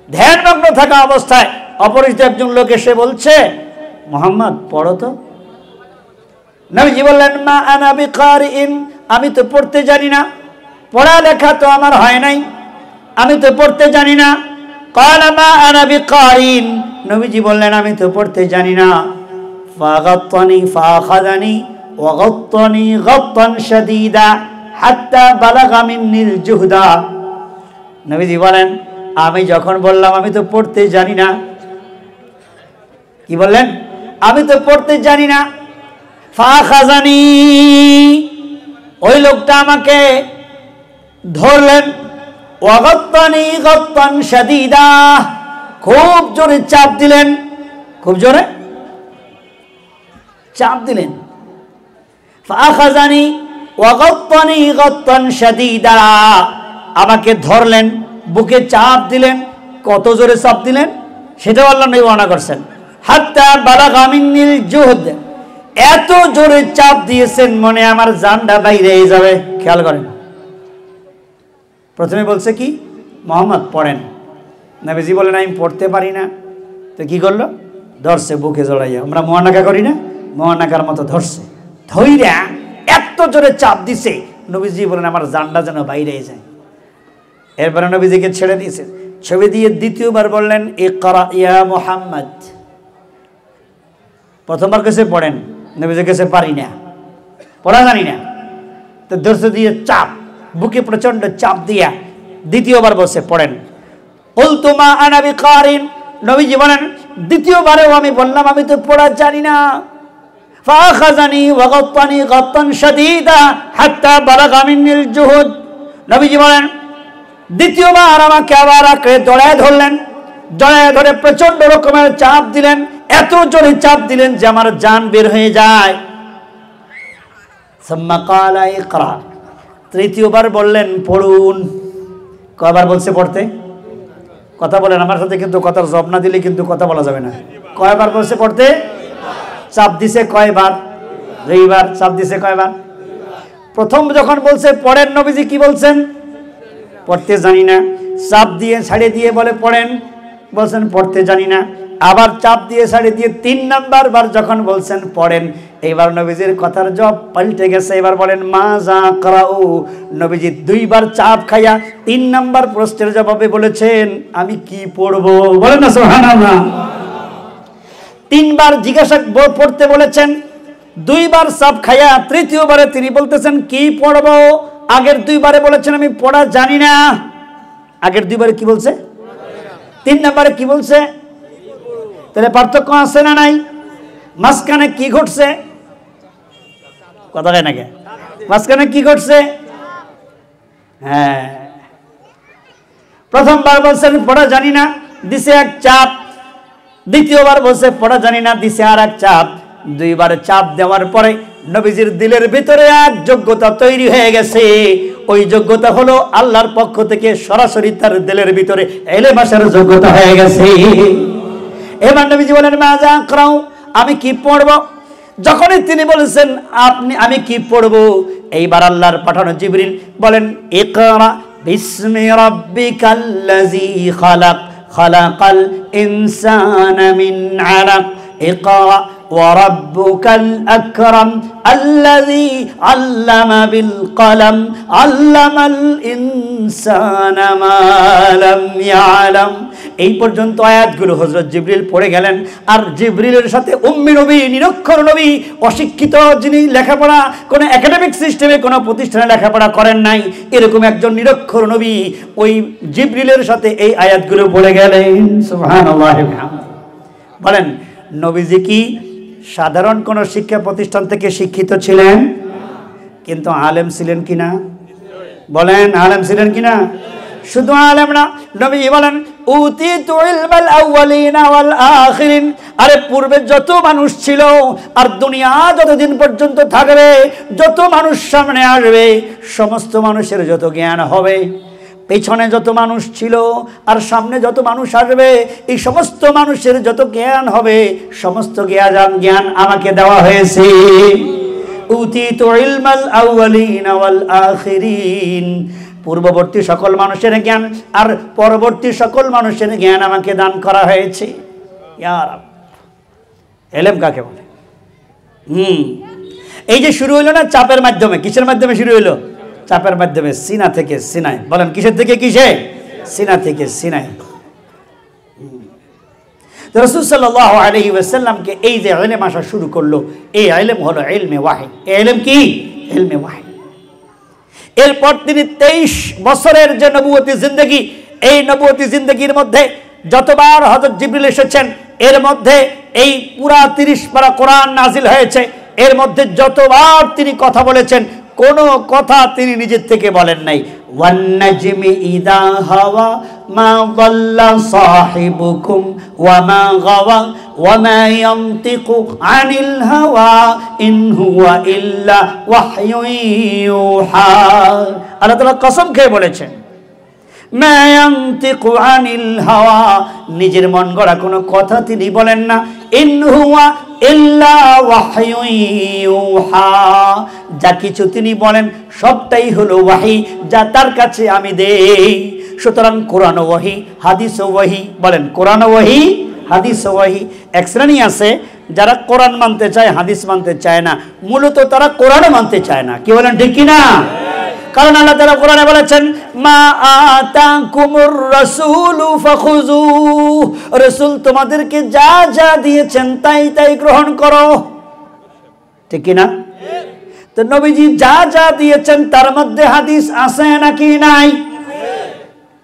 ধ্যানমগ্ন থাকা অবস্থায় অপরিচিত একজন লোক এসে বলছে, মুহাম্মদ পড়ো তো। নবীজি বললেন, মা আনা বিকারিইন, আমি তো পড়তে জানি না, পড়ালেখা তো আমার হয় নাই, আমি তো পড়তে জানি না। ক্বালা মা আনা বিকারিইন, নবীজি বললেন আমি তো পড়তে জানি না। ফাগাত্তানি ফাখাযানি ওয়া গাত্তানি গাত্তান শাদীদা হাত্তা বালাগা মিন্নিল জুহদা। নবীজি বলেন, আমি যখন বললাম আমি তো পড়তে জানি না, কি বললেন? আমি তো পড়তে জানি না। ফাখাযানি, ওই লোকটা আমাকে ধরলেন, ওয়া গাত্তানি গাত্তান শাদীদা, খুব জোরে চাপ দিলেন, খুব জোরে চাপ দিলেন। ফাখাযানি ওয়া গাত্তানি গাত্তান শাদীদা, আমাকে ধরলেন, বুকে চাপ দিলেন। কত জোরে চাপ দিলেন সেটাও আল্লাহ নবী বর্ণনা করছেন। হাত্তা বালাগা মিন্নিল জুহদ, এত জোরে চাপ দিয়েছেন মনে আমার জানটা বাইরে হয়ে যাবে। খেয়াল করেন, প্রথমে বলছে কি, মুহাম্মদ পড়েন। নবীজি বলেন আমি পড়তে পারি না। তো কি করলো? ধরছে বুকে জড়াইয়া, আমরা মহানাকা করি না, মহানাকার মতো ধরছে, ধইরা এত জোরে চাপ দিছে, নবীজি বলেন আমার জানটা যেন বাইরে যায়। এরপরে নবীজিকে ছেড়ে দিয়েছে, ছেড়ে দিয়ে দ্বিতীয়বার বললেন, ইকরা ইয়া মুহাম্মদ। প্রথমবার কাছে পড়েন, নবীজি কাছে পারি না, পড়া জানি না। তো ধরছে দিয়ে চাপ, বুকে প্রচন্ড চাপ দিয়া দ্বিতীয়বার বসে পড়েন। কুলতু মা আনা বিকারিন, নবীজি বলেন দ্বিতীয়বারেও আমি বললাম আমি তো পড়া জানি না। ফাখাযানি ওয়া গাত্তানি গাত্তান শাদীদা হাত্তা বালাগা মিন্নিল জুহুদ। নবীজি বলেন দ্বিতীয়বার আমাকে আবার আঁকড়ে জড়ায় ধরলেন, জড়ায় ধরে প্রচন্ড রকমের চাপ দিলেন, এত জোরে চাপ দিলেন যে আমার জান বের হয়ে যায়। সুম্মা ক্বালা ইকরা, তৃতীয়বার বললেন পড়ুন। কয়বার বলছে পড়তে? কথা বলেন আমার সাথে, কিন্তু কথার জব না দিলে কিন্তু কথা বলা যাবে না। কয়বার বলছে পড়তে? চাপ দিছে কয়বার? 2 বার। চাপ দিছে কয়বার? প্রথম যখন বলছে পড়েন, নবীজি কি বলছেন? পড়তে জানি না। চাপ দিয়ে ছাড়িয়ে দিয়ে বলে পড়েন, বলছেন পড়তে জানি না। আবার চাপ দিয়ে ছাড়িয়ে দিয়ে 3 নাম্বার বার যখন বলছেন পড়েন, এবার নবীজির কথার জবাব পাল্টে গেছে। এবার বলেন মাজা করাউ। নবীজি 2 বার চাপ খাইয়া 3 নাম্বার প্রশ্নের জবাবে বলেছেন আমি কি পড়বো। বলেন না সুবহানাল্লাহ। 3 বার জিজ্ঞাসা পড়তে বলেছেন, 2 বার চাপ খাইয়া তৃতীয়বারে তিনি বলতেছেন কি পড়বো। আগের 2 বারে বলেছেন আমি পড়া জানি না। আগের 2 বারে কি বলছে? 3 নাম্বারে কি বলছে? তাহলে পার্থক্য আছে না নাই? মাঝখানে কি ঘটছে? কথা হয় নাকি? মাঝখানে কি ঘটছে? হ্যাঁ, প্রথমবার বলছেন পড়া জানি না, দিছে এক চাপ। দ্বিতীয়বার বলছে পড়া জানি না, দিছে আর এক চাপ। 2 বার চাপ দেওয়ার পরে নবীজির দিলের ভিতরে এক যোগ্যতা তৈরি হয়ে গেছে। ওই যোগ্যতা হলো আল্লাহর পক্ষ থেকে সরাসরি তার দিলের ভিতরে ইলম আসার যোগ্যতা হয়ে গেছে। এবার নবীজি বলেন মাজা আকরাউ, আমি কি পড়ব। যখনই তিনি বলেছেন আমি কি পড়ব, এইবার আল্লাহর পাঠানো জিবরিল বলেন ইকরা বিসমি রাব্বিকাল্লাযী খালাক খালাকাল ইনসানা মিন আলাক ইকরা وربك الأكرم الذي علم بالقلم علم الإنسان ما لم يعلم। এই পর্যন্ত আয়াতগুলো হযরত জিবরিল পড়ে গেলেন। আর জিবরিলের সাথে উম্মি নবী, নিরক্ষর নবী, অশিক্ষিত, যিনি লেখাপড়া কোনো একাডেমিক সিস্টেমে কোনো প্রতিষ্ঠানে লেখাপড়া করেন নাই, এরকম একজন নিরক্ষর নবী ওই জিবরিলের সাথে এই আয়াতগুলো পড়ে গেলেন। সুবহানাল্লাহ। বলেন নবীজি কি সাধারণ কোন শিক্ষা প্রতিষ্ঠান থেকে শিক্ষিত ছিলেন? কিন্তু আলেম ছিলেন কিনা? বলেন আলেম ছিলেন কিনা? শুধু আলেম না, নবীজি বলেন উতিতু ইলমাল আউয়ালিনা ওয়াল আখিরিন। আরে পূর্বে যত মানুষ ছিল আর দুনিয়া যতদিন পর্যন্ত থাকবে, যত মানুষ সামনে আসবে, সমস্ত মানুষের যত জ্ঞান হবে, পেছনে যত মানুষ ছিল আর সামনে যত মানুষ আসবে, এই সমস্ত মানুষের যত জ্ঞান হবে, সমস্ত জ্ঞান আমাকে দেওয়া হয়েছে। উতিতু ইলমাল আউয়ালিনা ওয়াল আখিরিন। পূর্ববর্তী সকল মানুষের জ্ঞান আর পরবর্তী সকল মানুষের জ্ঞান আমাকে দান করা হয়েছে। ইয়া রাব, ইলম কাকে বলে? এই যে শুরু হইল না চাপের মাধ্যমে, কিসের মাধ্যমে শুরু হইলো? চাপের মাধ্যমে, সিনা থেকে সিনায়। বলেন কিসের থেকে কিসে? সিনা থেকে সিনায়। রাসূল সাল্লাল্লাহু আলাইহি ওয়াসাল্লামকে এই যে ইলম আসা শুরু করলো, এই ইলম হলো ইলমে ওয়াহী। এই ইলম কি? ইলমে ওয়াহী। এরপর তিনি 23 বছরের যে নবুয়তি জিন্দেগি, এই নবুয়তি জিন্দেগির মধ্যে যতবার হযরত জিবরিল এসেছেন, এর মধ্যে এই পুরা 30 পারা কোরআন নাজিল হয়েছে। এর মধ্যে যতবার তিনি কথা বলেছেন, কোনো কথা তিনি নিজের থেকে বলেন নাই। ওয়ান নাজমি ইদা হাওয়া মা দাল্লা সাহিবুকুম ওয়া মা গাওয়া ওয়া মা ইয়ানতিকু আনিল হাওয়া ইন হুয়া ইল্লা ওয়াহয়ুন ইউহা। আল্লাহ তাআলা কসম খেয়ে বলেছেন মা ইয়ানতিকু আনিল হাওয়া, নিজের মন গড়া কোনো কথা তিনি বলেন না। ইন হুয়া ইল্লা ওয়াহয়ুন ইউহা, যা কিছু তিনি বলেন সবটাই হলো ওয়াহী, যা তার কাছে আমি দেই। সুতরাং কোরআন ও ওয়াহী, হাদিস ও ওয়াহী। বলেন কোরআন ও ওয়াহী, হাদিস ও ওয়াহী। এক শ্রেণী আছে যারা কোরআন মানতে চায়, হাদিস মানতে চায় না। মূলত তারা কোরআন মানতে চায় না। কি বলেন ঠিক কি না? কারণ আল্লাহ তাআলা কোরআনে বলেছেন মা আতাকুমুর রাসূলু ফাখুযুহু, রাসূল তোমাদেরকে যা যা দিয়েছেন তাই তাই গ্রহণ করো। ঠিক কি না? তো নবীজি যা যা দিয়েছেন তার মধ্যে হাদিস আছে নাকি নাই?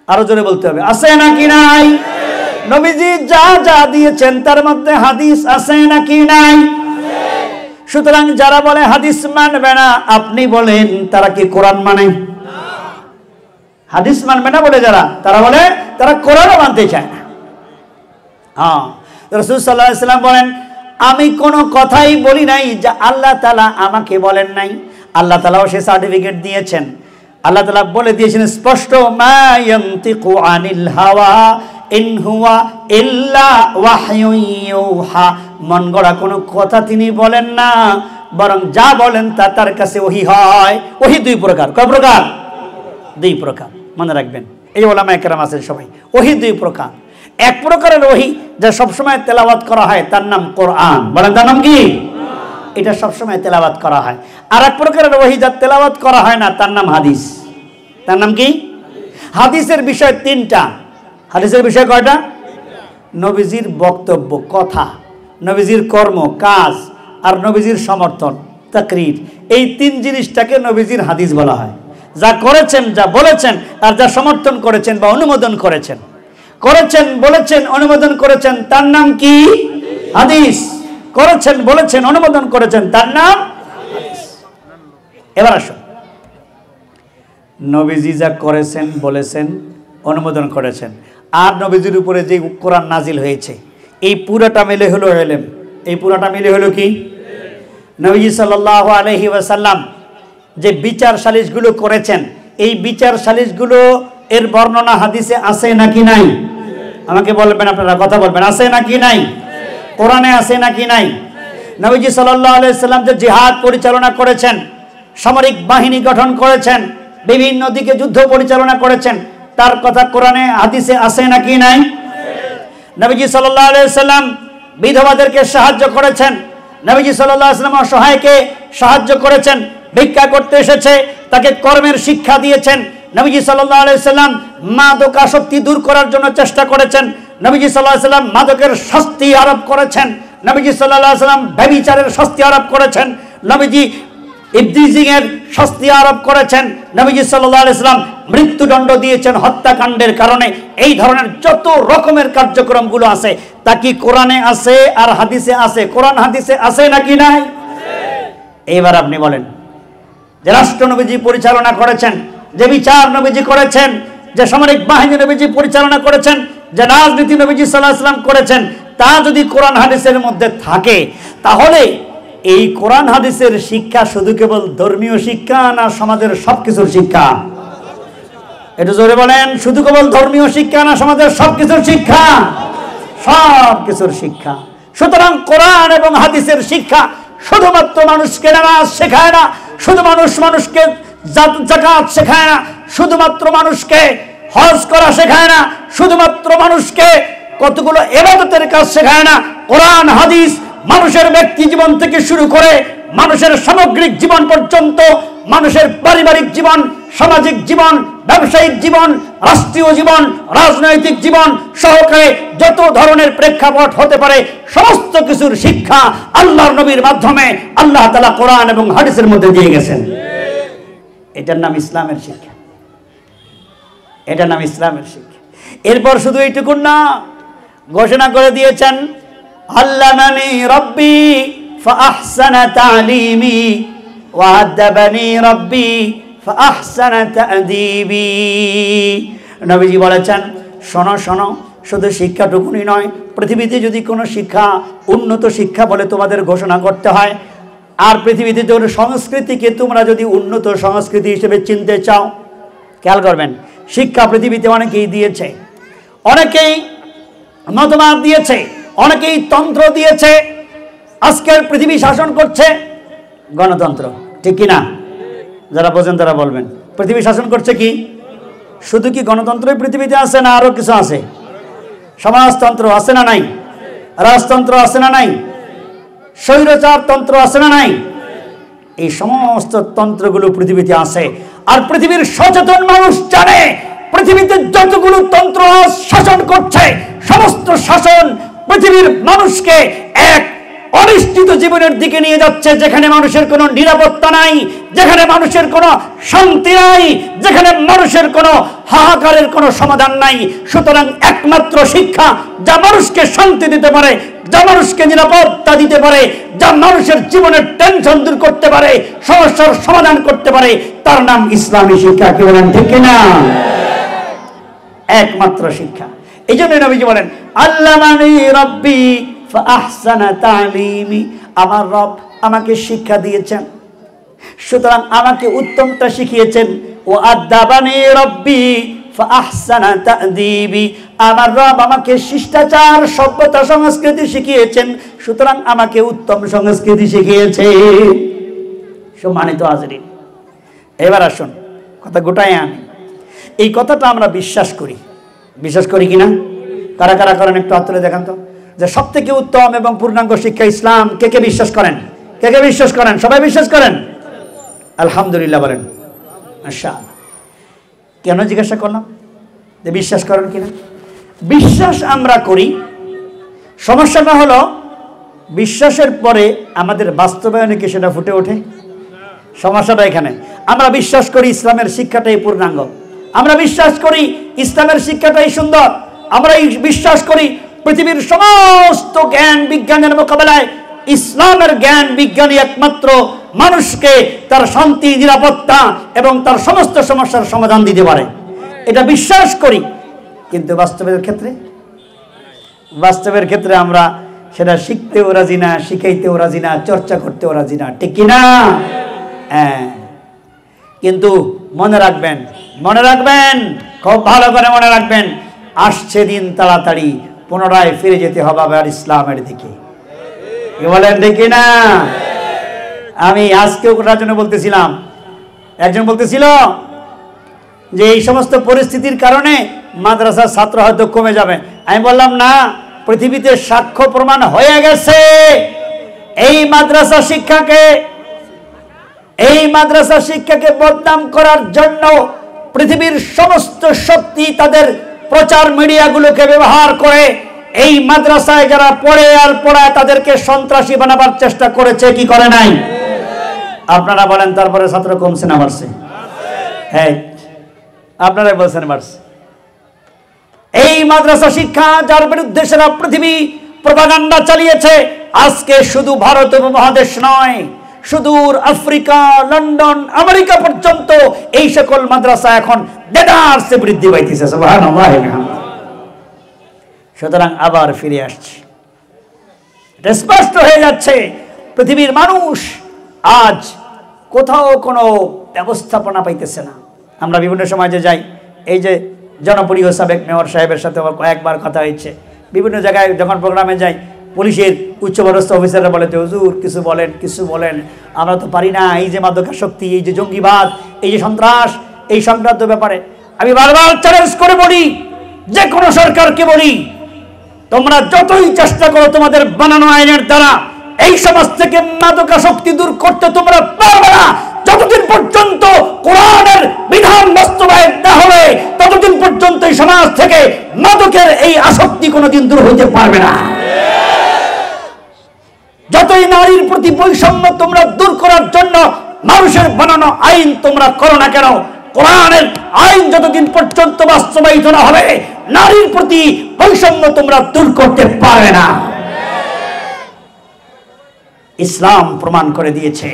আরো জোরে বলতে হবে, আছে নাকি নাই? নবীজি যা যা দিয়েছেন তার মধ্যে হাদিস আছে নাকি নাই? সুতরাং যারা বলে হাদিস মানবে না, আপনি বলেন তারা কি কোরআন মানে? হাদিস মানবে না বলে যারা, তারা বলে তারা কোরআন মানতে চায় না। হ্যাঁ, রাসূল সাল্লাল্লাহু আলাইহি ওয়াসাল্লাম বলেন আমি কোনো কথাই বলি নাই যা আল্লাহ তাআলা আমাকে বলেন নাই। আল্লাহ তাআলাও সে সার্টিফিকেট দিয়েছেন। আল্লাহ তাআলা বলে দিয়েছেন স্পষ্ট মা ইয়ানতিকু আনিল হাওয়া ইন হুয়া ইল্লা ওয়াহয়ুন ইউহা, মন গড়া কোনো কথা তিনি বলেন না, বরং যা বলেন তা তার কাছে ওহী হয়। ওহী দুই প্রকার। কয় প্রকার? দুই প্রকার, মনে রাখবেন। এই ওলামায়ে কেরাম আছেন সবাই। ওহী দুই প্রকার। এক প্রকারের ওহী যা সবসময় তেলাওয়াত করা হয় তার নাম কোরআন। বলেন তার নাম কি? এটা সবসময় তেলাওয়াত করা হয়। আর এক প্রকারের ওহী যা তেলাওয়াত করা হয় না তার নাম হাদিস। তার নাম কি? হাদিসের বিষয় তিনটা। হাদিসের বিষয় কয়টা? নবীজির বক্তব্য, কথা, নবীজির কর্ম, কাজ, আর নবীজির সমর্থন, তাকরীর। এই তিন জিনিসটাকে নবীজির হাদিস বলা হয়। যা করেছেন, যা বলেছেন, আর যা সমর্থন করেছেন বা অনুমোদন করেছেন, করেছেন, বলেছেন, অনুমোদন করেছেন, তার নাম কি? হাদিস। করেছেন, বলেছেন, অনুমোদন করেছেন, তার নাম হাদিস। এবার আসুন, নবীজি যা করেছেন, বলেছেন, অনুমোদন করেছেন, আর নবীজির উপরে যে কোরআন নাজিল হয়েছে, এই পুরাটা মিলে হলো ইলম। এই পুরাটা মিলে হলো কি? নবীজি সাল্লাল্লাহু আলাইহি ওয়াসাল্লাম যে বিচার সালিশগুলো করেছেন, এই বিচার সালিশগুলো এর বর্ণনা হাদিসে আছে নাকি নাই? আমাকে বলবেন, আপনারা কথা বলবেন, আছে নাকি নাই? কোরআনে আছে নাকি নাই? নবীজি সাল্লাল্লাহু আলাইহি ওয়াসাল্লাম যে জিহাদ পরিচালনা করেছেন, সামরিক বাহিনী গঠন করেছেন, বিভিন্ন দিকে যুদ্ধ পরিচালনা করেছেন, তার কথা কোরআনে হাদিসে আছে নাকি নাই? নবীজি সাল্লাল্লাহু আলাইহি ওয়াসাল্লাম বিধবাদেরকে সাহায্য করেছেন, নবীজি সাল্লাল্লাহু আলাইহি ওয়াসাল্লাম অসহায়কে সাহায্য করেছেন, ভিক্ষা করতে এসেছে তাকে কর্মের শিক্ষা দিয়েছেন। নবীজি সাল্লাল্লাহু আলাইহি ওয়াসাল্লাম মাদকাসক্তি দূর করার জন্য চেষ্টা করেছেন। নবীজি সাল্লাল্লাহু আলাইহি ওয়াসাল্লাম মাদকের শাস্তি আরোপ করেছেন। নবীজি সাল্লাল্লাহু আলাইহি ওয়াসাল্লাম ব্যভিচারের শাস্তি আরোপ করেছেন। নবীজি ইবতিজিংয়ের শাস্তি আরোপ করেছেন। নবীজি সাল্লাল্লাহু আলাইহি ওয়াসাল্লাম মৃত্যুদণ্ড দিয়েছেন হত্যাকাণ্ডের কারণে। এই ধরনের যত রকমের কার্যক্রমগুলো আছে তা কি কোরআনে আছে আর হাদিসে আছে? কোরআন হাদিসে আছে নাকি নাই? এবার আপনি বলেন, যে রাষ্ট্র নবীজি পরিচালনা করেছেন, যে বিচার নবীজি করেছেন, যে সামরিক বাহিনী নবীজি পরিচালনা করেছেন, যে রাজনীতি নবীজি সাল্লাল্লাহু আলাইহি ওয়াসাল্লাম করেছেন, তা যদি কোরআন হাদিসের মধ্যে থাকে, তাহলে এই কোরআন হাদিসের শিক্ষা শুধু কেবল ধর্মীয় শিক্ষা না সমাজের সবকিছুর শিক্ষা? একটু জোরে বলেন, শুধু কেবল ধর্মীয় শিক্ষা না সমাজের সবকিছুর শিক্ষা? সবকিছুর শিক্ষা। সুতরাং কোরআন এবং হাদিসের শিক্ষা শুধুমাত্র মানুষকে নামাজ শেখায় না, শুধু মানুষকে যাকাত শেখায় না, শুধুমাত্র মানুষকে হজ করা শেখায় না, শুধুমাত্র মানুষকে কতগুলো ইবাদতের কাজ শেখায় না। কোরআন হাদিস মানুষের ব্যক্তি জীবন থেকে শুরু করে মানুষের সামগ্রিক জীবন পর্যন্ত, মানুষের পারিবারিক জীবন, সামাজিক জীবন, ব্যবসায়িক জীবন, রাষ্ট্রীয় জীবন, রাজনৈতিক জীবন সহকারে যত ধরনের প্রেক্ষাপট হতে পারে সমস্ত কিছুর শিক্ষা আল্লাহর নবীর মাধ্যমে আল্লাহ তাআলা কোরআন এবং হাদিসের মধ্যে দিয়ে গেছেন। এটার নাম ইসলামের শিক্ষা। এটার নাম ইসলামের শিক্ষা। এরপর শুধু এইটুকু না, ঘোষণা করে দিয়েছেন, আল্লামানি রব্বি ফাআহসানা তা'লিমি ওয়া আদাবানি রব্বি ফাআহসানা তা'দীবি। নবীজি বলেছেন, শোনো শোনো, শুধু শিক্ষাটুকুনি নয়, পৃথিবীতে যদি কোনো শিক্ষা উন্নত শিক্ষা বলে তোমাদের ঘোষণা করতে হয়, আর পৃথিবীতে যদি সংস্কৃতিকে তোমরা যদি উন্নত সংস্কৃতি হিসেবে চিনতে চাও, খেয়াল করবেন, শিক্ষা পৃথিবীতে অনেকেই দিয়েছে, অনেকেই মতবাদ দিয়েছে, অনেকেই তন্ত্র দিয়েছে। আজকের পৃথিবী শাসন করছে গণতন্ত্র, ঠিক কি না? যারা বোঝেন তারা বলবেন, পৃথিবী শাসন করছে কি? শুধু কি গণতন্ত্রই পৃথিবীতে আছে না আরো কিছু আছে? সমাজতন্ত্র আছে না নাই? রাজতন্ত্র আছে না নাই? স্বৈরাচার তন্ত্র আছে না নাই? এই সমস্ত তন্ত্রগুলো পৃথিবীতে আছে। আর পৃথিবীর সচেতন মানুষ জানে, পৃথিবীতে যতগুলো তন্ত্র শাসন করছে, সমস্ত শাসন পৃথিবীর মানুষকে এক অনিশ্চিত জীবনের দিকে নিয়ে যাচ্ছে, যেখানে মানুষের কোনো নিরাপত্তা নাই, যেখানে মানুষের কোনো শান্তি নাই, যেখানে মানুষের কোনো হাহাকারের কোনো সমাধান নাই। সুতরাং একমাত্র শিক্ষা যা মানুষকে শান্তি দিতে পারে, যা মানুষকে নিরাপত্তা দিতে পারে, যা মানুষের জীবনের টেনশন দূর করতে পারে, সমস্যার সমাধান করতে পারে, তার নাম ইসলামী শিক্ষা। কি বলেন, ঠিক কিনা? একমাত্র শিক্ষা। এই জন্য নবীজি বলেন, আল্লামানি রব্বি ফাআহসানা তা'লিমি, আমার রব আমাকে শিক্ষা দিয়েছেন, সুতরাং আমাকে উত্তমটা শিখিয়েছেন। ও আদাবানি রব্বি ফাআহসানা তা'দীবি, আমার রব আমাকে শিষ্টাচার সভ্যতা সংস্কৃতি শিখিয়েছেন, সুতরাং আমাকে উত্তম সংস্কৃতি শিখিয়েছে। সম্মানিত হাজরিন, এবার আসুন কথা গোটায় আনি। এই কথাটা আমরা বিশ্বাস করি, বিশ্বাস করি কিনা? কারা কারা করেন একটু হাত তুলে দেখান তো, যে সব থেকে উত্তম এবং পূর্ণাঙ্গ শিক্ষা ইসলাম। কে কে বিশ্বাস করেন? কে কে বিশ্বাস করেন? সবাই বিশ্বাস করেন? আলহামদুলিল্লাহ বলেন। আচ্ছা, কেন জিজ্ঞাসা করলাম যে বিশ্বাস করেন কিনা? বিশ্বাস আমরা করি, সমস্যাটা হলো বিশ্বাসের পরে আমাদের বাস্তবায়নে কি সেটা ফুটে ওঠে? সমস্যাটা এখানে। আমরা বিশ্বাস করি ইসলামের শিক্ষাটাই পূর্ণাঙ্গ, আমরা বিশ্বাস করি ইসলামের শিক্ষাটাই সুন্দর, আমরা বিশ্বাস করি পৃথিবীর সমস্ত জ্ঞান বিজ্ঞানের মোকাবেলায় ইসলামের জ্ঞান বিজ্ঞানই একমাত্র মানুষকে তার শান্তি, নিরাপত্তা এবং তার সমস্ত সমস্যার সমাধান দিতে পারে, এটা বিশ্বাস করি। কিন্তু বাস্তবের ক্ষেত্রে আমরা সেটা শিখতেও রাজি না, শিখাইতেও রাজি না, চর্চা করতেও রাজি না, ঠিক কিনা? হ্যাঁ, কিন্তু মনে রাখবেন, খুব ভালো করে মনে রাখবেন, আসছে দিন তাড়াতাড়ি পুনরায় ফিরে যেতে হবে আবার ইসলামের দিকে। কি বলেন, ঠিক কিনা? আমি আজকেও ওটার জন্য বলতেছিলাম, একজন বলতেছিল যে এই সমস্ত পরিস্থিতির কারণে মাদ্রাসার ছাত্র হয়তো কমে যাবে। আমি বললাম না, পৃথিবীতে সাক্ষ্য প্রমাণ হয়ে গেছে এই মাদ্রাসা শিক্ষাকে বদনাম করার জন্য পৃথিবীর সমস্ত শক্তি তাদের প্রচার মিডিয়াগুলোকে ব্যবহার করে এই মাদ্রাসায় যারা পড়ে আর পড়ায় তাদেরকে সন্ত্রাসী বানাবার চেষ্টা করেছে, কি করে নাই? আপনারা বলেন তারপরে ছাত্র কমছে না বাড়ছে? হ্যাঁ, আপনারাই বলছেন বাড়ছে। এই মাদ্রাসা শিক্ষা যার বিরুদ্ধে সারা পৃথিবী প্রপাগান্ডা চালিয়েছে, আজকে শুধু ভারত উপমহাদেশ নয়, সুদূর আফ্রিকা, লন্ডন, আমেরিকা পর্যন্ত এই সকল মাদ্রাসা এখন দেদারসে বৃদ্ধি পাইতেছে। সুবহানাল্লাহ। সুতরাং আবার ফিরে আসছে, এটা স্পষ্ট হয়ে যাচ্ছে পৃথিবীর মানুষ আজ কোথাও কোনো ব্যবস্থাপনা পাইতেছে না। আমরা বিভিন্ন সময় যে যাই, এই যে জনপ্রিয় সাবেক মেয়র সাহেবের সাথে আমার কয়েকবার কথা হয়েছে, বিভিন্ন জায়গায় যখন প্রোগ্রামে যাই, পুলিশের উচ্চপদস্থ অফিসাররা বলে যে হুজুর কিছু বলেন, আমরা তো পারি না, এই যে মাদকাসক্তি, এই যে জঙ্গিবাদ, এই যে সন্ত্রাস, এই সংক্রান্ত ব্যাপারে আমি বারবার চ্যালেঞ্জ করে বলি, যে কোনো সরকারকে বলি, তোমরা যতই চেষ্টা করো তোমাদের বানানো আইনের দ্বারা এই সমাজ থেকে মাদকাসক্তি দূর করতে তোমরা পারবে না। যতদিন পর্যন্ত কোরআনের বিধান বাস্তবায়ন না হবে ততদিন পর্যন্ত এই সমাজ থেকে মাদকের এই আসক্তি কোনোদিন দূর হতে পারবে না। যতই নারীর প্রতি বৈষম্য তোমরা দূর করার জন্য মানুষের বানানো আইন তোমরা করো না কেন, কোরআনের আইন যতদিন পর্যন্ত বাস্তবায়িত না হবে নারীর প্রতি বৈষম্য তোমরা দূর করতে পারবে না। ইসলাম প্রমাণ করে দিয়েছে,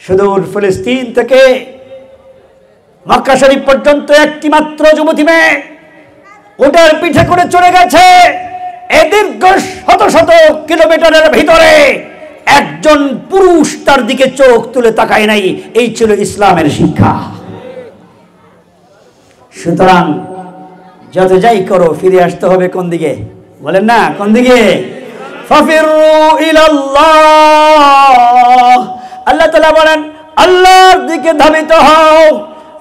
সুদূর ফিলিস্তিন থেকে মক্কা শরীফ পর্যন্ত একটি মাত্র যুবতী মেয়ে ওটার পিঠে করে চলে গেছে। এই দীর্ঘ শত শত কিলোমিটারের ভিতরে একজন পুরুষ তার দিকে চোখ তুলে তাকায় নাই। এই ছিল ইসলামের শিক্ষা। সুতরাং যত যাই করো ফিরে আসতে হবে কোন দিকে? বলেন না, কোন দিকে? ফাফিরু ইলাল্লাহ। আল্লাহ তাআলা বলেন আল্লাহর দিকে ধাবিত হও।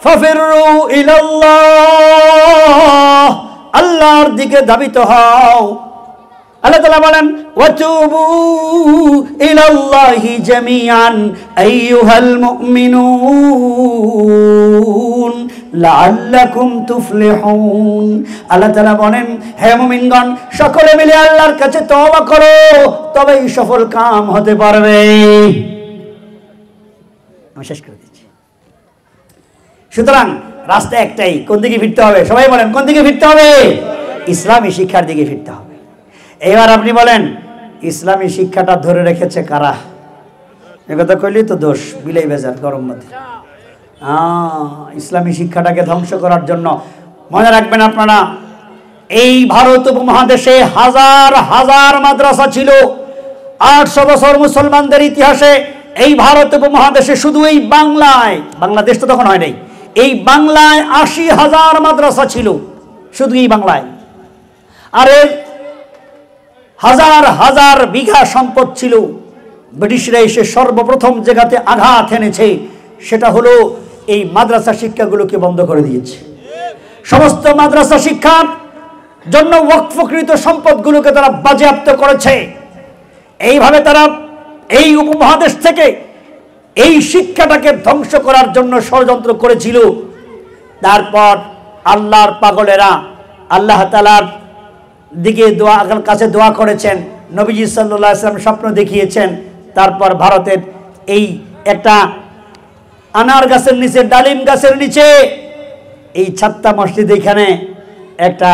ফাফিরু ইলাল্লাহ, আল্লাহর দিকে ধাবিত হও। আল্লাহ তাআলা বলেন ওয়াতুবু ইলাল্লাহি জামিআন আইয়ুহাল মুমিনুন লাআল্লাকুম তুফলিহুন। আল্লাহ তাআলা বলেন হে মুমিনগণ, সকলে মিলে আল্লাহর কাছে তওবা করো, তবেই সফল কাম হতে পারবে। আমি শেষ করে দিচ্ছি। সুতরাং রাস্তা একটাই, কোন দিকে ফিরতে হবে? সবাই বলেন কোন দিকে ফিরতে হবে? ইসলামী শিক্ষার দিকে ফিরতে হবে। এবার আপনি বলেন ইসলামী শিক্ষাটা ধরে রেখেছে কারা? একথা কইলেই তো দোষ, বিলাই বেজার গরম মধ্যে। ইসলামী শিক্ষাটাকে ধ্বংস করার জন্য মনে রাখবেন আপনারা, এই ভারত উপমহাদেশে হাজার হাজার মাদ্রাসা ছিল। 800 বছর মুসলমানদের ইতিহাসে এই ভারত উপমহাদেশে শুধু এই বাংলায়, বাংলাদেশ তো তখন হয় নাই, এই বাংলায় ৮০,০০০ মাদ্রাসা ছিল, শুধু এই বাংলায়। আর এর হাজার হাজার বিঘা সম্পদ ছিল। ব্রিটিশরা এসে সর্বপ্রথম জায়গাতে আঘাত এনেছে, সেটা হলো এই মাদ্রাসা শিক্ষাগুলোকে বন্ধ করে দিয়েছে। সমস্ত মাদ্রাসা শিক্ষার জন্য ওয়াকফকৃত সম্পদগুলোকে তারা বাজেয়াপ্ত করেছে। এইভাবে তারা এই উপমহাদেশ থেকে এই শিক্ষাটাকে ধ্বংস করার জন্য ষড়যন্ত্র করেছিল। তারপর আল্লাহর পাগলেরা আল্লাহ তাআলার দিকে কাছে দোয়া করেছেন, নবীজি সাল্লাল্লাহু আলাইহি ওয়াসাল্লাম স্বপ্ন দেখিয়েছেন। তারপর ভারতের এই একটা আনার গাছের নিচে, ডালিম গাছের নিচে, এই ছাত্তা মসজিদ, এখানে একটা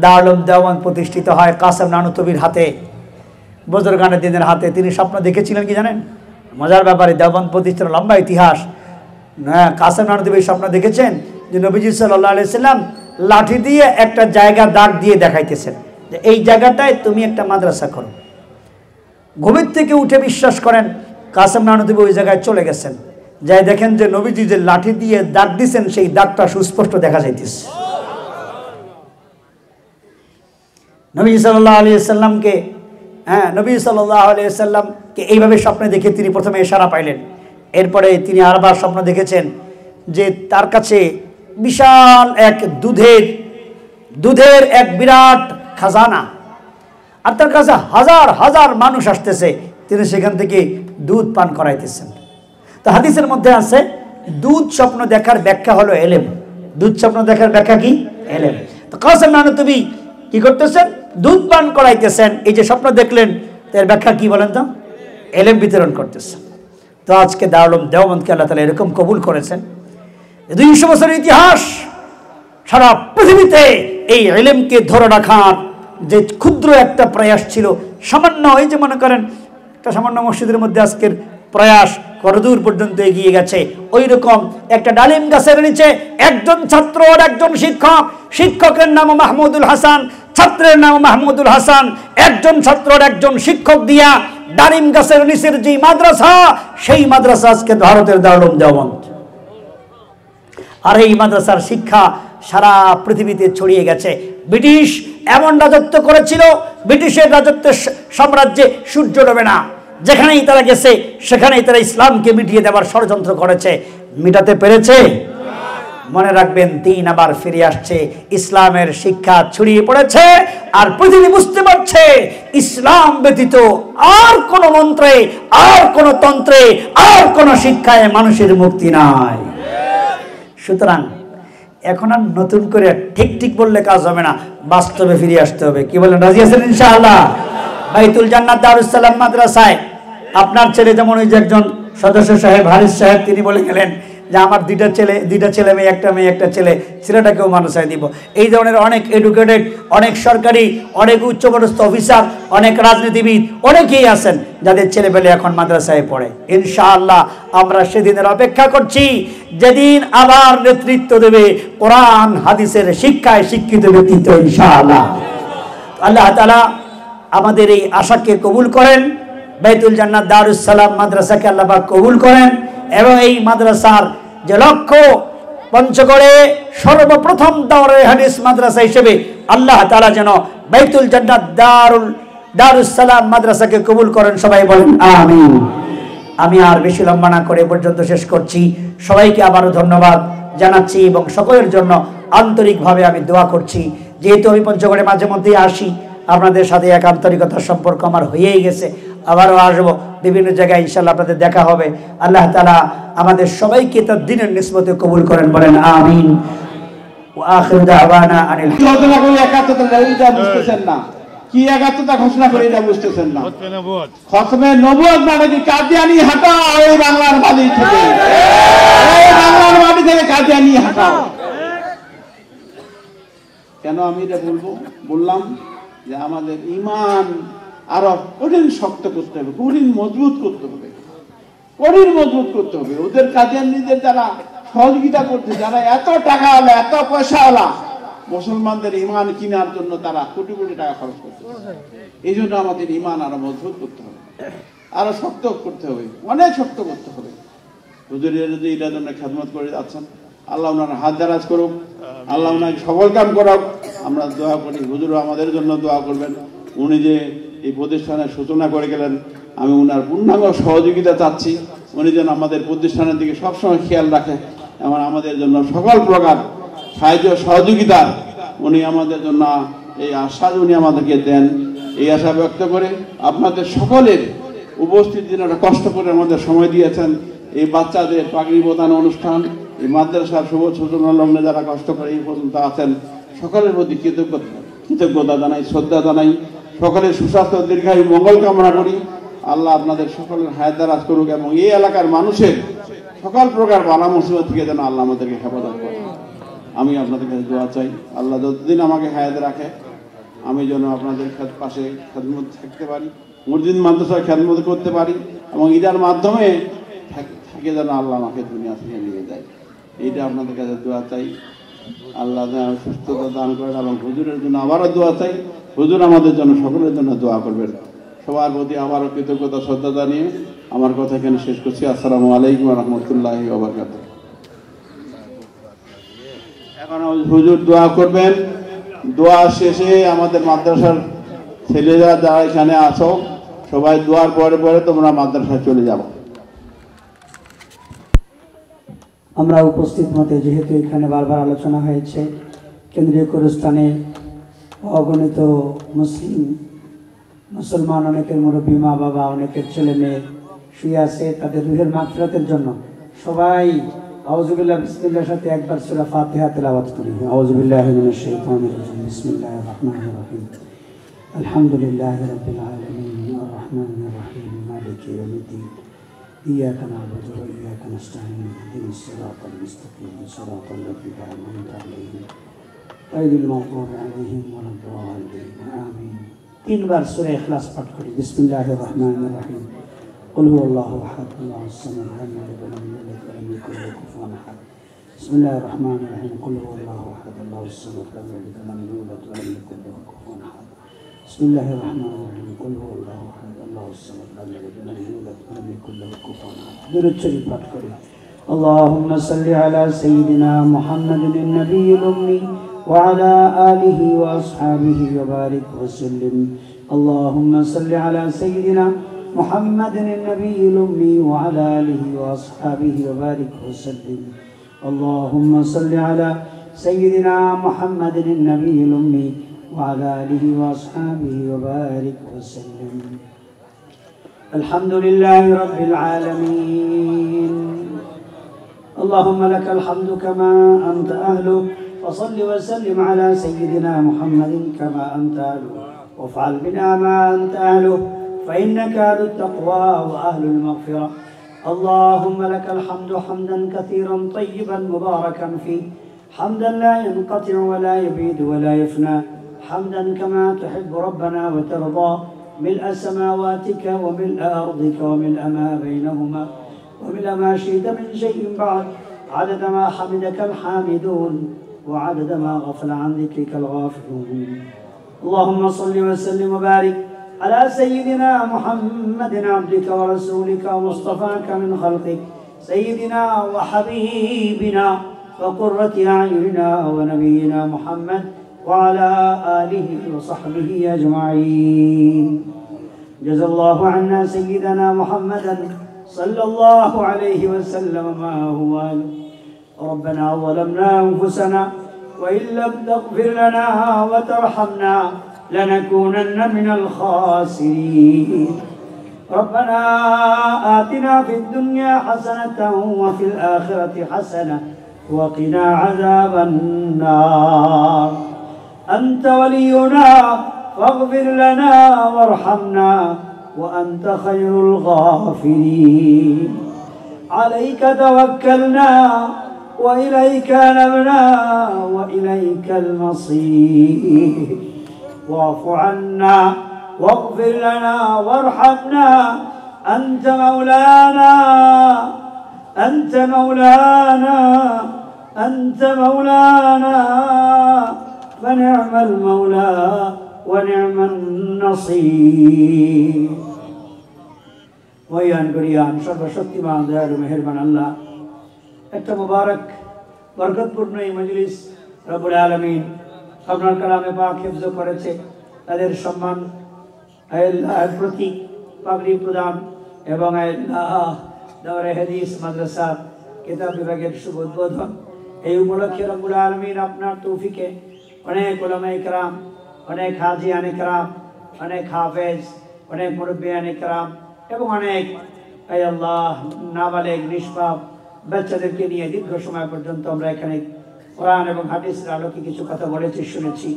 দারুল দেওবন্দ প্রতিষ্ঠিত হয় কাসেম নানুতুবির হাতে, বুজুর্গানে দিনের হাতে। তিনি স্বপ্ন দেখেছিলেন কি জানেন? মজার ব্যাপারে, দেওবন্দ প্রতিষ্ঠার লম্বা ইতিহাস। কাসেম নানুতুবি স্বপ্ন দেখেছেন যে নবীজি সাল্লাল্লাহু আলাইহি ওয়াসাল্লাম লাঠি দিয়ে একটা জায়গা দাগ দিয়ে দেখাইতেছেন যে এই জায়গাটায় তুমি একটা মাদ্রাসা করো। ঘুমের থেকে উঠে বিশ্বাস করেন কাসেম নানুতুবি ওই জায়গায় চলে গেছেন, যাই দেখেন যে নবীজি যে লাঠি দিয়ে দাগ দিয়েছেন সেই দাগটা সুস্পষ্ট দেখা যাইতেছে। নবী সাল্লাল্লাহু আলাইহি ওয়াসাল্লামকে নবী সাল্লাল্লাহু আলাইহি ওয়াসাল্লামকে এইভাবে স্বপ্নে দেখে তিনি প্রথমে ইশারা পাইলেন। এরপরে তিনি আরবার স্বপ্ন দেখেছেন যে তার কাছে বিশাল এক দুধের এক বিরাট খাজানা, আর তার কাছে হাজার হাজার মানুষ আসতেছে, তিনি সেখান থেকে দুধ পান করাইতেছেন। তো হাদিসের মধ্যে আছে দুধ স্বপ্ন দেখার ব্যাখ্যা হলো এলেম। দুধ স্বপ্ন দেখার ব্যাখ্যা কি? এলেম। তো কাসেম নানুতুবি কি করতেছেন? দুধ পান করাইতেছেন। এই যে স্বপ্ন দেখলেন এর ব্যাখ্যা কি বলেন তো? এলেম বিতরণ করতেছেন। তো আজকে দারুল দেওবন্দকে আল্লাহ তাআলা এরকম কবুল করেছেন। ২০০ বছরের ইতিহাস, সারা পৃথিবীতে এই এলেমকে ধরে রাখার যে ক্ষুদ্র একটা প্রয়াস ছিল, সামান্য, এই যে মনে করেন একটা সামান্য মসজিদের মধ্যে আজকের প্রয়াস কতদূর পর্যন্ত এগিয়ে গেছে। ওই রকম একটা ডালিম গাছের নিচে একজন ছাত্র আর একজন শিক্ষক, শিক্ষকের নাম মাহমুদুল হাসান, ছাত্রের নাম মাহমুদুল হাসান, একজন ছাত্র আর একজন শিক্ষক দিয়া ডালিম গাছের নিচের যে মাদ্রাসা, সেই মাদ্রাসা আজকে ভারতের দারুল দেওবন্দ। আর এই মাদ্রাসার শিক্ষা সারা পৃথিবীতে ছড়িয়ে গেছে। ব্রিটিশ এমন রাজত্ব করেছিল, ব্রিটিশের রাজত্বের সাম্রাজ্যে সূর্য ডোবে না। যেখানেই তারা গেছে সেখানেই তারা ইসলামকে মিটিয়ে দেওয়ার ষড়যন্ত্র করেছে। মিটাতে পেরেছে? মনে রাখবেন, দিন আবার ফিরে আসছে, ইসলামের শিক্ষা ছড়িয়ে পড়েছে, আর পৃথিবী বুঝতে পারছে ইসলাম ব্যতীত আর কোন মন্ত্রে, আর কোন তন্ত্রে, আর কোন শিক্ষায় মানুষের মুক্তি নাই। সুতরাং এখন আর নতুন করে ঠিক ঠিক বললে কাজ হবে না, বাস্তবে ফিরে আসতে হবে। কি বলেন, রাজি আছেন ইনশাআল্লাহ? বাইতুল জান্নাত দারুস সালাম মাদ্রাসায় আপনার ছেলে, যেমন ওই যে একজন সদস্য সাহেব হারিস সাহেব, তিনি বলে গেলেন যে আমার দুইটা ছেলে মেয়ে, একটা ছেলে, ছেলেটাকেও মাদ্রাসায় দিব। এই ধরনের অনেক এডুকেটেড, অনেক সরকারি, অনেক উচ্চপদস্থ অফিসার, অনেক রাজনীতিবিদ, অনেকেই আছেন যাদের ছেলেপেলে এখন মাদ্রাসায় পড়ে। ইনশাআল্লাহ আমরা সেদিনের অপেক্ষা করছি যেদিন আবার নেতৃত্ব দেবে কোরআন হাদিসের শিক্ষায় শিক্ষিত ব্যক্তিত্ব ইনশাআল্লাহ। আল্লাহ তাআলা আমাদের এই আশাকে কবুল করেন, বাইতুল জান্নাত দারুস সালাম মাদ্রাসাকে আল্লাহ পাক কবুল করেন, এবং এই মাদ্রাসার যে লক্ষ্য, পঞ্চগড়ে সর্বপ্রথম দাওরায়ে হাদিস মাদ্রাসা হিসেবে আল্লাহ তাআলা যেন বাইতুল জান্নাত দারুস সালাম মাদ্রাসাকে কবুল করেন। সবাই বলেন আমিন। আমি আর বেশি লম্বা না করে পর্যন্ত শেষ করছি। সবাইকে আবারও ধন্যবাদ জানাচ্ছি এবং সকলের জন্য আন্তরিকভাবে আমি দোয়া করছি। যেহেতু আমি পঞ্চগড়ে মাঝে মধ্যেই আসি, আপনাদের সাথে এক আন্তরিকতার সম্পর্ক আমার হয়েই গেছে, আবারও আসবো, বিভিন্ন জায়গায় ইনশাআল্লাহ আপনাদের দেখা হবে। আল্লাহ তাআলা আমাদের সবাইকে তার দ্বীনের নিসবতে কবুল করেন, বলেন আমিন। ওয়া আখিরু দাওয়ানা আনিল
বুঝতেছেন না কি একাত্মতা ঘোষণা করে, এটা বুঝতেছেন না। খতমে নবুয়ত মানে কি? কাদিয়ানি হাঁটাও এই বাংলার মাটি থেকে, এই বাংলার মাটি থেকে কাদিয়ানি হাঁটাও। কেন আমি এটা বললাম যে আমাদের ঈমান আরো কঠিন শক্ত করতে হবে, কঠিন মজবুত করতে হবে, কঠিন মজবুত করতে হবে। ওদের কাদিয়ানীদের যারা সহযোগিতা করছে, যারা এত টাকাওয়ালা, এত পয়সাওয়ালা, মুসলমানদের ঈমান কেনার জন্য তারা কোটি কোটি টাকা খরচ করছে। এই জন্য আমাদের ঈমান আরো মজবুত করতে হবে, আরো শক্ত করতে হবে, অনেক শক্ত করতে হবে। হুজুরের যদি এটার জন্য খেদমত করে যাচ্ছেন, আল্লাহ ওনার হাত দারাজ করুক, আল্লাহ ওনাকে সফল কাম করাক। আমরা দোয়া করি, হুজুরও আমাদের জন্য দোয়া করবেন। উনি যে এই প্রতিষ্ঠানের সূচনা করে গেলেন, আমি ওনার পূর্ণাঙ্গ সহযোগিতা চাচ্ছি। উনি যেন আমাদের প্রতিষ্ঠানের দিকে সবসময় খেয়াল রাখে এবং আমাদের জন্য সকল প্রকার সাহায্য সহযোগিতা উনি আমাদের জন্য এই আশ্বাস উনি আমাদেরকে দেন। এই আশা ব্যক্ত করে আপনাদের সকলের উপস্থিত দিনারা কষ্ট করে আমাদের সময় দিয়েছেন। এই বাচ্চাদের পাগড়ি প্রদান অনুষ্ঠান, এই মাদ্রাসার শুভ সূচনা লগ্নে যারা কষ্ট করে এই পর্যন্ত আছেন, সকলের প্রতি কৃতজ্ঞতা জানাই, শ্রদ্ধা জানাই। সকলের সুস্বাস্থ্য দীর্ঘায়ু মঙ্গল কামনা করি। আল্লাহ আপনাদের সকলের হায়াত দারাজ করুক এবং এই এলাকার মানুষের সকল প্রকার বালা মুসিবত থেকে যেন আল্লাহ আমাদেরকে হেফাজত করে। আমি আপনাদের কাছে দোয়া চাই, আল্লাহ যতদিন আমাকে হায়াত রাখে আমি যেন আপনাদের পাশে খেদমত থাকতে পারি, মসজিদ মাদ্রাসায় খেদমত করতে পারি এবং এটার মাধ্যমে থেকে যেন আল্লাহ আমাকে দুনিয়া থেকে নিয়ে যায়। এইটা আপনাদের কাছে দোয়া চাই। আল্লাহ সুস্থতা দান করেন এবং হুজুরের জন্য আবারও দোয়া চাই। হুজুর আমাদের জন্য সকলের জন্য দোয়া করবেন। সবার প্রতি আবারও কৃতজ্ঞতা শ্রদ্ধা জানিয়ে আমার কথা এখানে শেষ করছি। আসসালামু আলাইকুম ওয়া রাহমাতুল্লাহি ওয়া বারাকাতুহু। এখন হুজুর দোয়া করবেন। দোয়া শেষে আমাদের মাদ্রাসার ছেলেরা যারা এখানে আছো সবাই দোয়ার পরে পরে তোমরা মাদ্রাসায় চলে যাবো।
আমরা উপস্থিত মতে যেহেতু এখানে বারবার আলোচনা হয়েছে, কেন্দ্রীয় গুরুস্থানে অগণিত মুসলমান অনেকের মুরব্বী মা বাবা, অনেকের ছেলে মেয়ে শুয়ে আছে, তাদের রুহের মাগফিরাতের জন্য সবাই আউযুবিল্লাহ বিসমিল্লাহর সাথে একবার সূরা ফাতিহা তেলাওয়াত করি। আউযুবিল্লাহি মিনাশ শাইতানির রাজিম। বিসমিল্লাহির রাহমানির রাহিম। আলহামদুলিল্লাহি রাব্বিল আলামিন আর রাহমানির রাহিম মালিকি ইয়াউমিদ্দিন ইয়্যাকা না'বুদু ওয়া ইয়্যাকা নাস্তাঈন ইহদিনাস সিরাতাল মুস্তাকিম সিরাতাল লাযীনা আন'আমতা আলাইহিম গায়রিল মাগদুবি আলাইহিম ওয়ালাদ-দাল্লিন আমিন। তিনবার সূরা ইখলাস পাঠ করি। বিসমিল্লাহির রাহমানির রাহিম। قل هو الله احد الله الصمد لم يلد ولم يولد ولم يكن له كفوا احد. بسم الله الرحمن الرحيم. قل هو الله احد الله الصمد لم يلد ولم يولد ولم يكن له كفوا احد. بسم الله الرحمن الرحيم. قل هو الله احد الله الصمد لم يلد ولم يولد ولم يكن له كفوا احد. درود شريف পাঠ করি। اللهم صل على سيدنا محمد النبي الأمي وعلى آله وأصحابه وبارك وسلم. اللهم صل على سيدنا محمد النبي الأمي وعلى آله وأصحابه وبارك وسلم. اللهم صل على سيدنا محمد النبي الأمي وعلى آله وأصحابه وبارك وسلم. الحمد لله رب العالمين. اللهم لك الحمد كما أنت أهله، وصل وسلم على سيدنا محمد كما أنت أهله، وافعل بنا ما أنت أهله، فإنك أهل التقوى وأهل المغفرة. اللهم لك الحمد حمدا كثيرا طيبا مباركا فيه، حمدا لا ينقطع ولا يبيد ولا يفنى، حمدا كما تحب ربنا وترضى، ملء سماواتك وملء أرضك وملء ما بينهما وملء ما شئت من شيء بعد، عدد ما حمدك الحامدون وعدد ما غفل عن ذكرك الغافلون. اللهم صل وسلم وبارك على سيدنا محمد عبدك ورسولك ومصطفاك من خلقك، سيدنا وحبيبنا وقرة أعيننا ونبينا محمد وعلى آله وصحبه أجمعين. جزا الله عنا سيدنا محمدا صلى الله عليه وسلم ما هو أهله. ربنا ظلمنا أنفسنا وإن لم تغفر لنا وترحمنا لنكونن من الخاسرين. ربنا آتنا في الدنيا حسنة وفي الآخرة حسنة وقنا عذاب النار. أنت ولينا فاغفر لنا وارحمنا وأنت خير الغافرين. عليك توكلنا وإليك نبنا وإليك المصير. واعف عنا واغفر لنا وارحمنا، أنت مولانا أنت مولانا أنت مولانا، فنعم المولى ونعم النصير. ওয়ান করিয়ান সর্বশক্তিমান দয়ালু মেহেরবান আল্লাহ, একটা মুবারক বরকতপূর্ণ এই মজলিস রব্বুল আলামিন আপনার কালামে পাক হিফজ করেছে, তাদের সম্মান আল্লাহর প্রতি পাগড়ি প্রদান এবং আল্লাহ দাওরে হাদিস মাদ্রাসা কিতাব বিভাগের শুভ উদ্বোধন, এই উপলক্ষে রব্বুল আলামিন আপনার তৌফিকে অনেক উলামায়ে কেরাম, অনেক হাজিয়ানে কেরাম, অনেক হাফেজ, অনেক মুরব্বিয়ানে কেরাম এবং অনেক আল্লাহ নাবালেগ নিষ্পাপ বাচ্চাদেরকে নিয়ে দীর্ঘ সময় পর্যন্ত আমরা এখানে কোরআন এবং হাদিসের আলোকে কিছু কথা বলেছি, শুনেছি।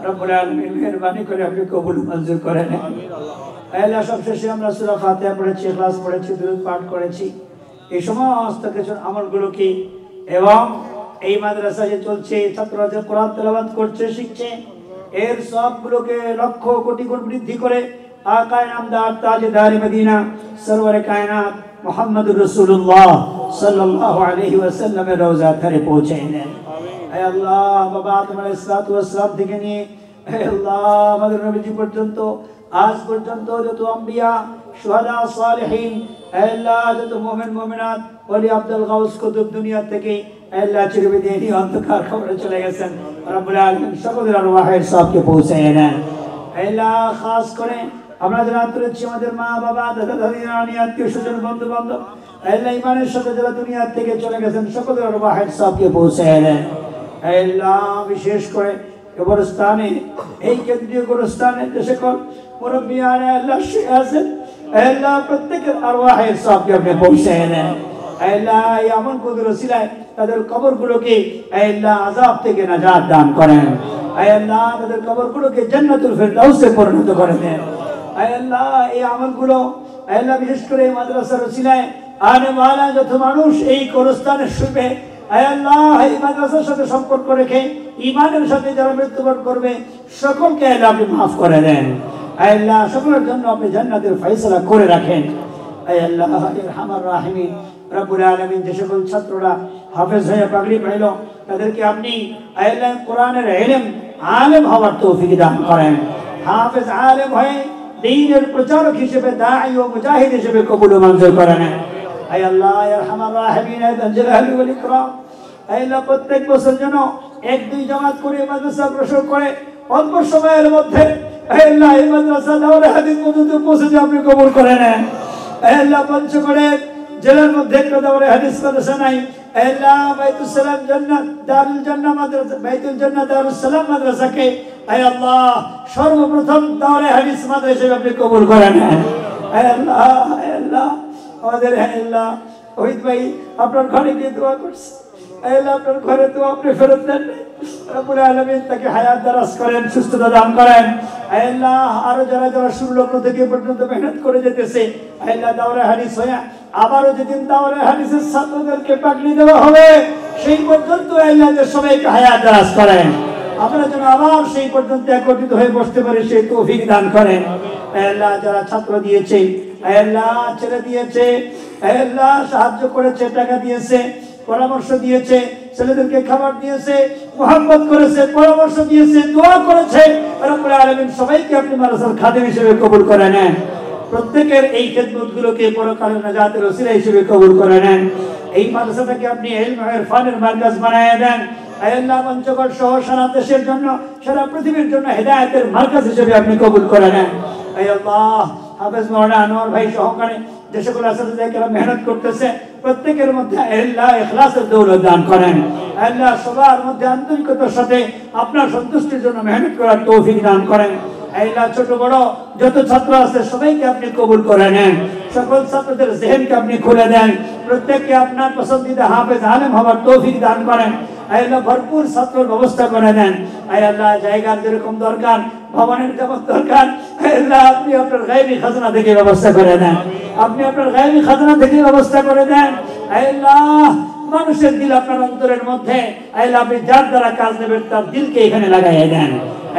রব্বুল আলামিন মেহেরবানি করে আপনি কবুল মঞ্জুর করেন। আল্লাহ সবশেষে আমরা সূরা ফাতিহা পড়েছি, ইখলাস পড়েছি, দুরূদ পাঠ করেছি। এই সমস্ত কিছু আমলগুলোকে এবং এই মাদ্রাসা যে চলছে, ছাত্ররা যে কোরআন তেলাওয়াত করছে, শিখছে, এর সবগুলোকে লক্ষ কোটি গুণ বৃদ্ধি করে আকায়ে নামদার তাজদার মদিনা সরওয়ারে কায়নাত মুহাম্মদুর রাসূলুল্লাহ সাল্লাল্লাহু আলাইহি ওয়াসাল্লামের রওজা ধরে পৌঁছে দেন। হে আল্লাহ, বাবা আদম আলাইহিস সালাতু ওয়াস সালাম থেকে নিয়ে হে আল্লাহ আমাদের নবীজি পর্যন্ত আজ পর্যন্ত যত আম্বিয়া, শুহাদা, সালেহিন, হে আল্লাহ যত মুমিন মুমিনাত, ওলি আব্দুল গাউস কুতুব দুনিয়া থেকে হে আল্লাহ চিরবিদায়ী অন্ধকার কবরে চলে গেছেন, রব্বুল আলামিন সকলের আরওয়াহের সবকে পৌঁছে দেন। হে আল্লাহ খাস করে আমরা যারা তুলেছি আমাদের মা বাবা, দাদা দাদি, নানি, আত্মীয় স্বজন, বন্ধু বান্ধব, আল্লাহ ইমানের সাথে যারা দুনিয়া থেকে চলে গেছেন সকলের আরওয়াহের সবকে পৌঁছে দেন। আল্লাহ বিশেষ করে কবরস্থানে, এই কেন্দ্রীয় কবরস্থানে যে সকল মুরব্বিয়ানে আল্লাহ শুয়ে আছেন, আল্লাহ প্রত্যেকের আরওয়াহের সবকে আপনি পৌঁছে দেন। আল্লাহ এই আমল কবুল ওসিলায় তাদের কবরগুলোকে আল্লাহ আযাব থেকে নাজাত দান করেন। আল্লাহ তাদের কবরগুলোকে জান্নাতুল ফেরদাউসে পরিণত করে দেন। আল্লাহ এই আমলগুলো আল্লাহ বিশেষ করে এই মাদ্রাসার ওসিলায় আনে ওয়ালা যত মানুষ এই কবরস্থানে শুবে, আল্লাহ এই মাদ্রাসার সাথে সম্পর্ক রেখে ঈমানের সাথে যারা মৃত্যুবরণ করবে সকলকে আল্লাহ আপনি মাফ করে দেন। আল্লাহ সকলের জন্য আপনি জান্নাতের ফয়সালা করে রাখেন। আল্লাহ আরহামার রাহিমিন রব্বুল আলামিন যে সকল ছাত্ররা হাফেজ হয়ে পাগড়ি পাইল তাদেরকে আপনি আল্লাহ কোরআনের ইলম আলেম হওয়ার তৌফিক দান করেন। হাফেজ আলেম হয়ে দ্বীনের প্রচারক হিসেবে, দাঈ ও মুজাহিদ হিসেবে কবুল ও মঞ্জুর করেন। আয় আল্লাহ আরহামার রাহিমিন আল জালালি ওয়াল ইকরাম, আল্লাহ প্রত্যেক বছর যেন 1-2 জামাত করে মাদ্রাসা প্রসার করে অল্প সময়ের মধ্যে আল্লাহ এই মাদ্রাসা দাওরে হাদিস পর্যন্ত পৌঁছে যে আপনি কবুল করে নেন। আল্লাহ পঞ্চগড়ে জেলার মধ্যে একটা দাওরে হাদিস মাদ্রাসা নাই, আল্লাহ বাইতুল সালাম জান্নাত দারুল জান্নাহ মাদ্রাসা, বাইতুল জান্নাহ দারুস সালাম মাদ্রাসাকে আয় আল্লাহ সর্বপ্রথম দাওরে হাদিস মাদ্রাসা আপনি কবুল করে নেন। আয় আল্লাহ আমাদের আল্লাহ ওহিদ ভাই আপনার ঘরে গিয়ে দোয়া করছে, আল্লাহ আপনার ঘরে তো আপনি ফেরত দেন। রব্বুল আলামিন তাকে হায়াত দারাজ করেন, সুস্থতা দান করেন। আল্লাহ আরো যারা যারা শুরু লগ্ন থেকে পর্যন্ত মেহনত করে যেতেছে, আল্লাহ দাওরে হাদিস হয়ে আবারও যেদিন দাওরে হাদিসের ছাত্রদেরকে পাগড়ি দেওয়া হবে সেই পর্যন্ত আল্লাহ সবাইকে হায়াত দারাজ করেন। আমরা যেন আবার সেই পর্যন্ত একত্রিত হয়ে বসতে পারি সেই তৌফিক দান করেন। আল্লাহ যারা ছাত্র দিয়েছে, আল্লাহ ছেলে দিয়েছে, আল্লাহ সাহায্য করেছে, টাকা দিয়েছে, পরামর্শ দিয়েছে, ছেলেদেরকে খাবার দিয়েছে, মোহাম্মত করেছে, পরামর্শ দিয়েছে, দোয়া করেছে, রব্বুল আলামিন সবাইকে আপনি মাদ্রাসার খাদেম হিসেবে কবুল করে নেন। প্রত্যেকের এই খেদমতগুলোকে পরকালে নাজাতের ওসিলা হিসেবে কবুল করে নেন। এই মাদ্রাসাটাকে আপনি ইলম ও ইরফানের মারকাজ বানায় দেন। আল্লাহ পঞ্চগড় সহ সারা দেশের জন্য, সারা পৃথিবীর জন্য হেদায়েতের মারকাজ হিসেবে আপনি কবুল করে নেন। আল্লাহ হাফেজ মাওলানা আনোয়ার ভাই সহকারে যে সকল আসিফরা মেহনত করতেছে প্রত্যেকের মধ্যে আল্লাহ ইখলাসের দৌলত দান করেন। আল্লাহ সবার মধ্যে আন্তরিকতার সাথে আপনার সন্তুষ্টির জন্য মেহনত করার তৌফিক দান করেন। আল্লাহ ছোট বড় যত ছাত্র আছে সবাইকে আপনি কবুল করে নেন। সকল ছাত্রদের জেহেনকে আপনি খুলে দেন। প্রত্যেককে আপনার পছন্দিদা হাফেজ আলেম হওয়ার তৌফিক দান করেন। আল্লাহ ভরপুর ছাত্রের ব্যবস্থা করে দেন। আল্লাহ জায়গার যেরকম দরকার, ভবনের যেমন দরকার, আল্লাহ আপনি আপনার গায়বী খাজনা থেকে ব্যবস্থা করে দেন। আপনি আপনার গায়বী খাজনা থেকে ব্যবস্থা করে দেন। আল্লাহ মানুষের দিল আপনার অন্তরের মধ্যে, আল্লাহ আপনি যার দ্বারা কাজ নেবেন তার দিলকে এখানে লাগাইয়া দেন।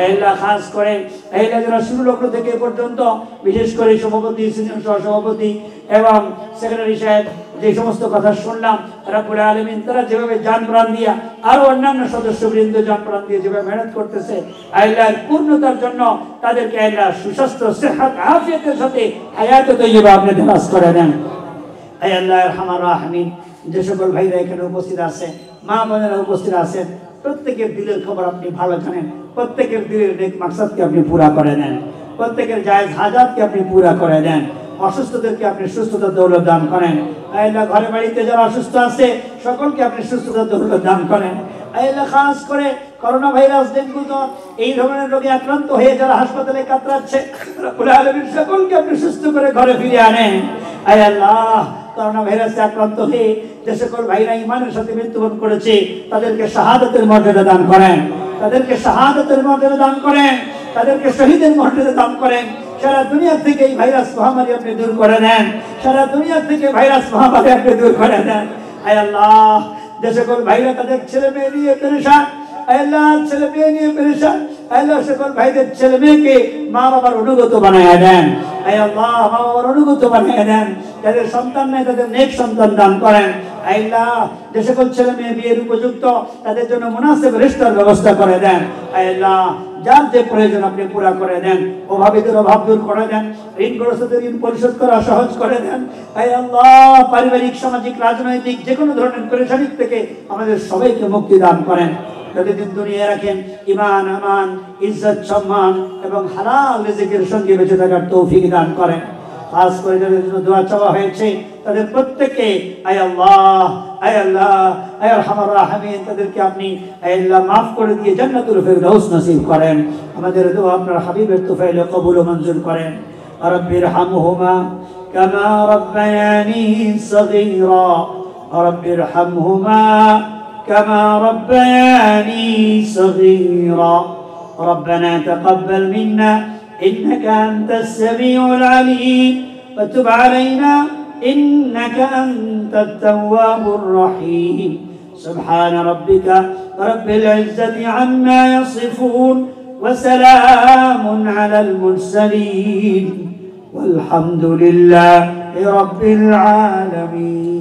আল্লাহ খাস করে আল্লাহ যারা শুরু লগ্ন থেকে পর্যন্ত বিশেষ করে সভাপতি, সিনিয়র সহসভাপতি এবং সেক্রেটারি সাহেব যে সমস্ত কথা শুনলাম, রব্বুল আলামিন তারা যেভাবে জান প্রাণ দিয়া আরো অন্যান্য সদস্যবৃন্দ জান প্রাণ দিয়ে যেভাবে মেহনত করতেছে, আল্লাহর পূর্ণতার জন্য তাদেরকে আল্লাহ সুস্বাস্থ্য, সেহত, আফিয়াতের সাথে হায়াত তৈয়বা আপনি দারাজ করে দেন। আল্লাহ আরহামার রাহিমিন যে সকল ভাইরা এখানে উপস্থিত আছে, মা বোনেরা উপস্থিত আছেন, প্রত্যেকের দিলের খবর আপনি ভালো জানেন। প্রত্যেকের দিলের নেক মাকসাদকে আপনি পুরা করে দেন, প্রত্যেকের জায়েজ হাজাতকে আপনি পুরা করে দেন, অসুস্থদেরকে আপনি সুস্থতা দৌলত দান করেন। আল্লাহ ঘরে বাড়িতে যারা অসুস্থ আছে সকলকে আপনি সুস্থতা দৌলত দান করেন। আল্লাহ খাস করে করোনা ভাইরাস, ডেঙ্গু জ্বর এই ধরনের রোগে আক্রান্ত হয়ে যারা হাসপাতালে কাতরাচ্ছে রব্বুল আলামিন সকলকে আপনি সুস্থ করে ঘরে ফিরে আনেন। আয় আল্লাহ, করোনা ভাইরাসে আক্রান্ত হয়ে যে সকল ভাইরা ইমানের সাথে মৃত্যুবরণ করেছে তাদেরকে শাহাদাতের মর্যাদা দান করেন, তাদেরকে শাহাদাতের মর্যাদা দান করেন, তাদেরকে শহীদের মর্যাদা দান করেন। সারা দুনিয়া থেকে এই ভাইরাস মহামারী আপনি দূর করে দেন, সারা দুনিয়া থেকে ভাইরাস মহামারী আপনি দূর করে দেন। আয় আল্লাহ, যে সকল ভাইরা তাদের ছেলে মেয়ে নিয়ে পেরেশান, আল্লাহ ছেলে মেয়ে নিয়ে পেরেশান, আল্লাহ সকল ভাইদের ছেলে মেয়েকে মা বাবার অনুগত বানায় দেন। আল্লাহ মা বাবার অনুগত বানায় দেন, যাদের সন্তান নেই তাদের নেক সন্তান দান করেন। আল্লাহ যে সকল ছেলে মেয়ে বিয়ের উপযুক্ত তাদের জন্য মুনাসিব রিশতার ব্যবস্থা করে দেন। আল্লাহ যার যে প্রয়োজন আপনি পুরা করে দেন, অভাবীদের অভাব দূর করে দেন, ঋণগ্রস্তদের ঋণ পরিশোধ করা সহজ করে দেন। আল্লাহ পারিবারিক, সামাজিক, রাজনৈতিক যে কোনো ধরনের পরেশানি থেকে আমাদের সবাইকে মুক্তি দান করেন। যতদিন দুনিয়া রাখেন ঈমান, আমান, ইজ্জত, সম্মান এবং হালাল রিজিকের সঙ্গে বেঁচে থাকার তৌফিক দান করেন। খাস করে যাদের জন্য দোয়া চাওয়া হয়েছে তাদের প্রত্যেককে আয় আল্লাহ, আয় আল্লাহ, আয় আরহামার রাহিমিন তাদেরকে আপনি আয় আল্লাহ মাফ করে দিয়ে জান্নাতুল ফিরদাউস নসিব করেন। আমাদের দোয়া আপনার হাবিবের তোফাইলে কবুল ও মঞ্জুর করেন। রব্বিরহামহুমা কামা রাব্বায়ানি সগীরা, রব্বিরহামহুমা كما ربياني صغيرا. ربنا تقبل منا إنك أنت السميع العليم وتب علينا إنك أنت التواب الرحيم. سبحان ربك رب العزة عما يصفون وسلام على المرسلين والحمد لله رب العالمين.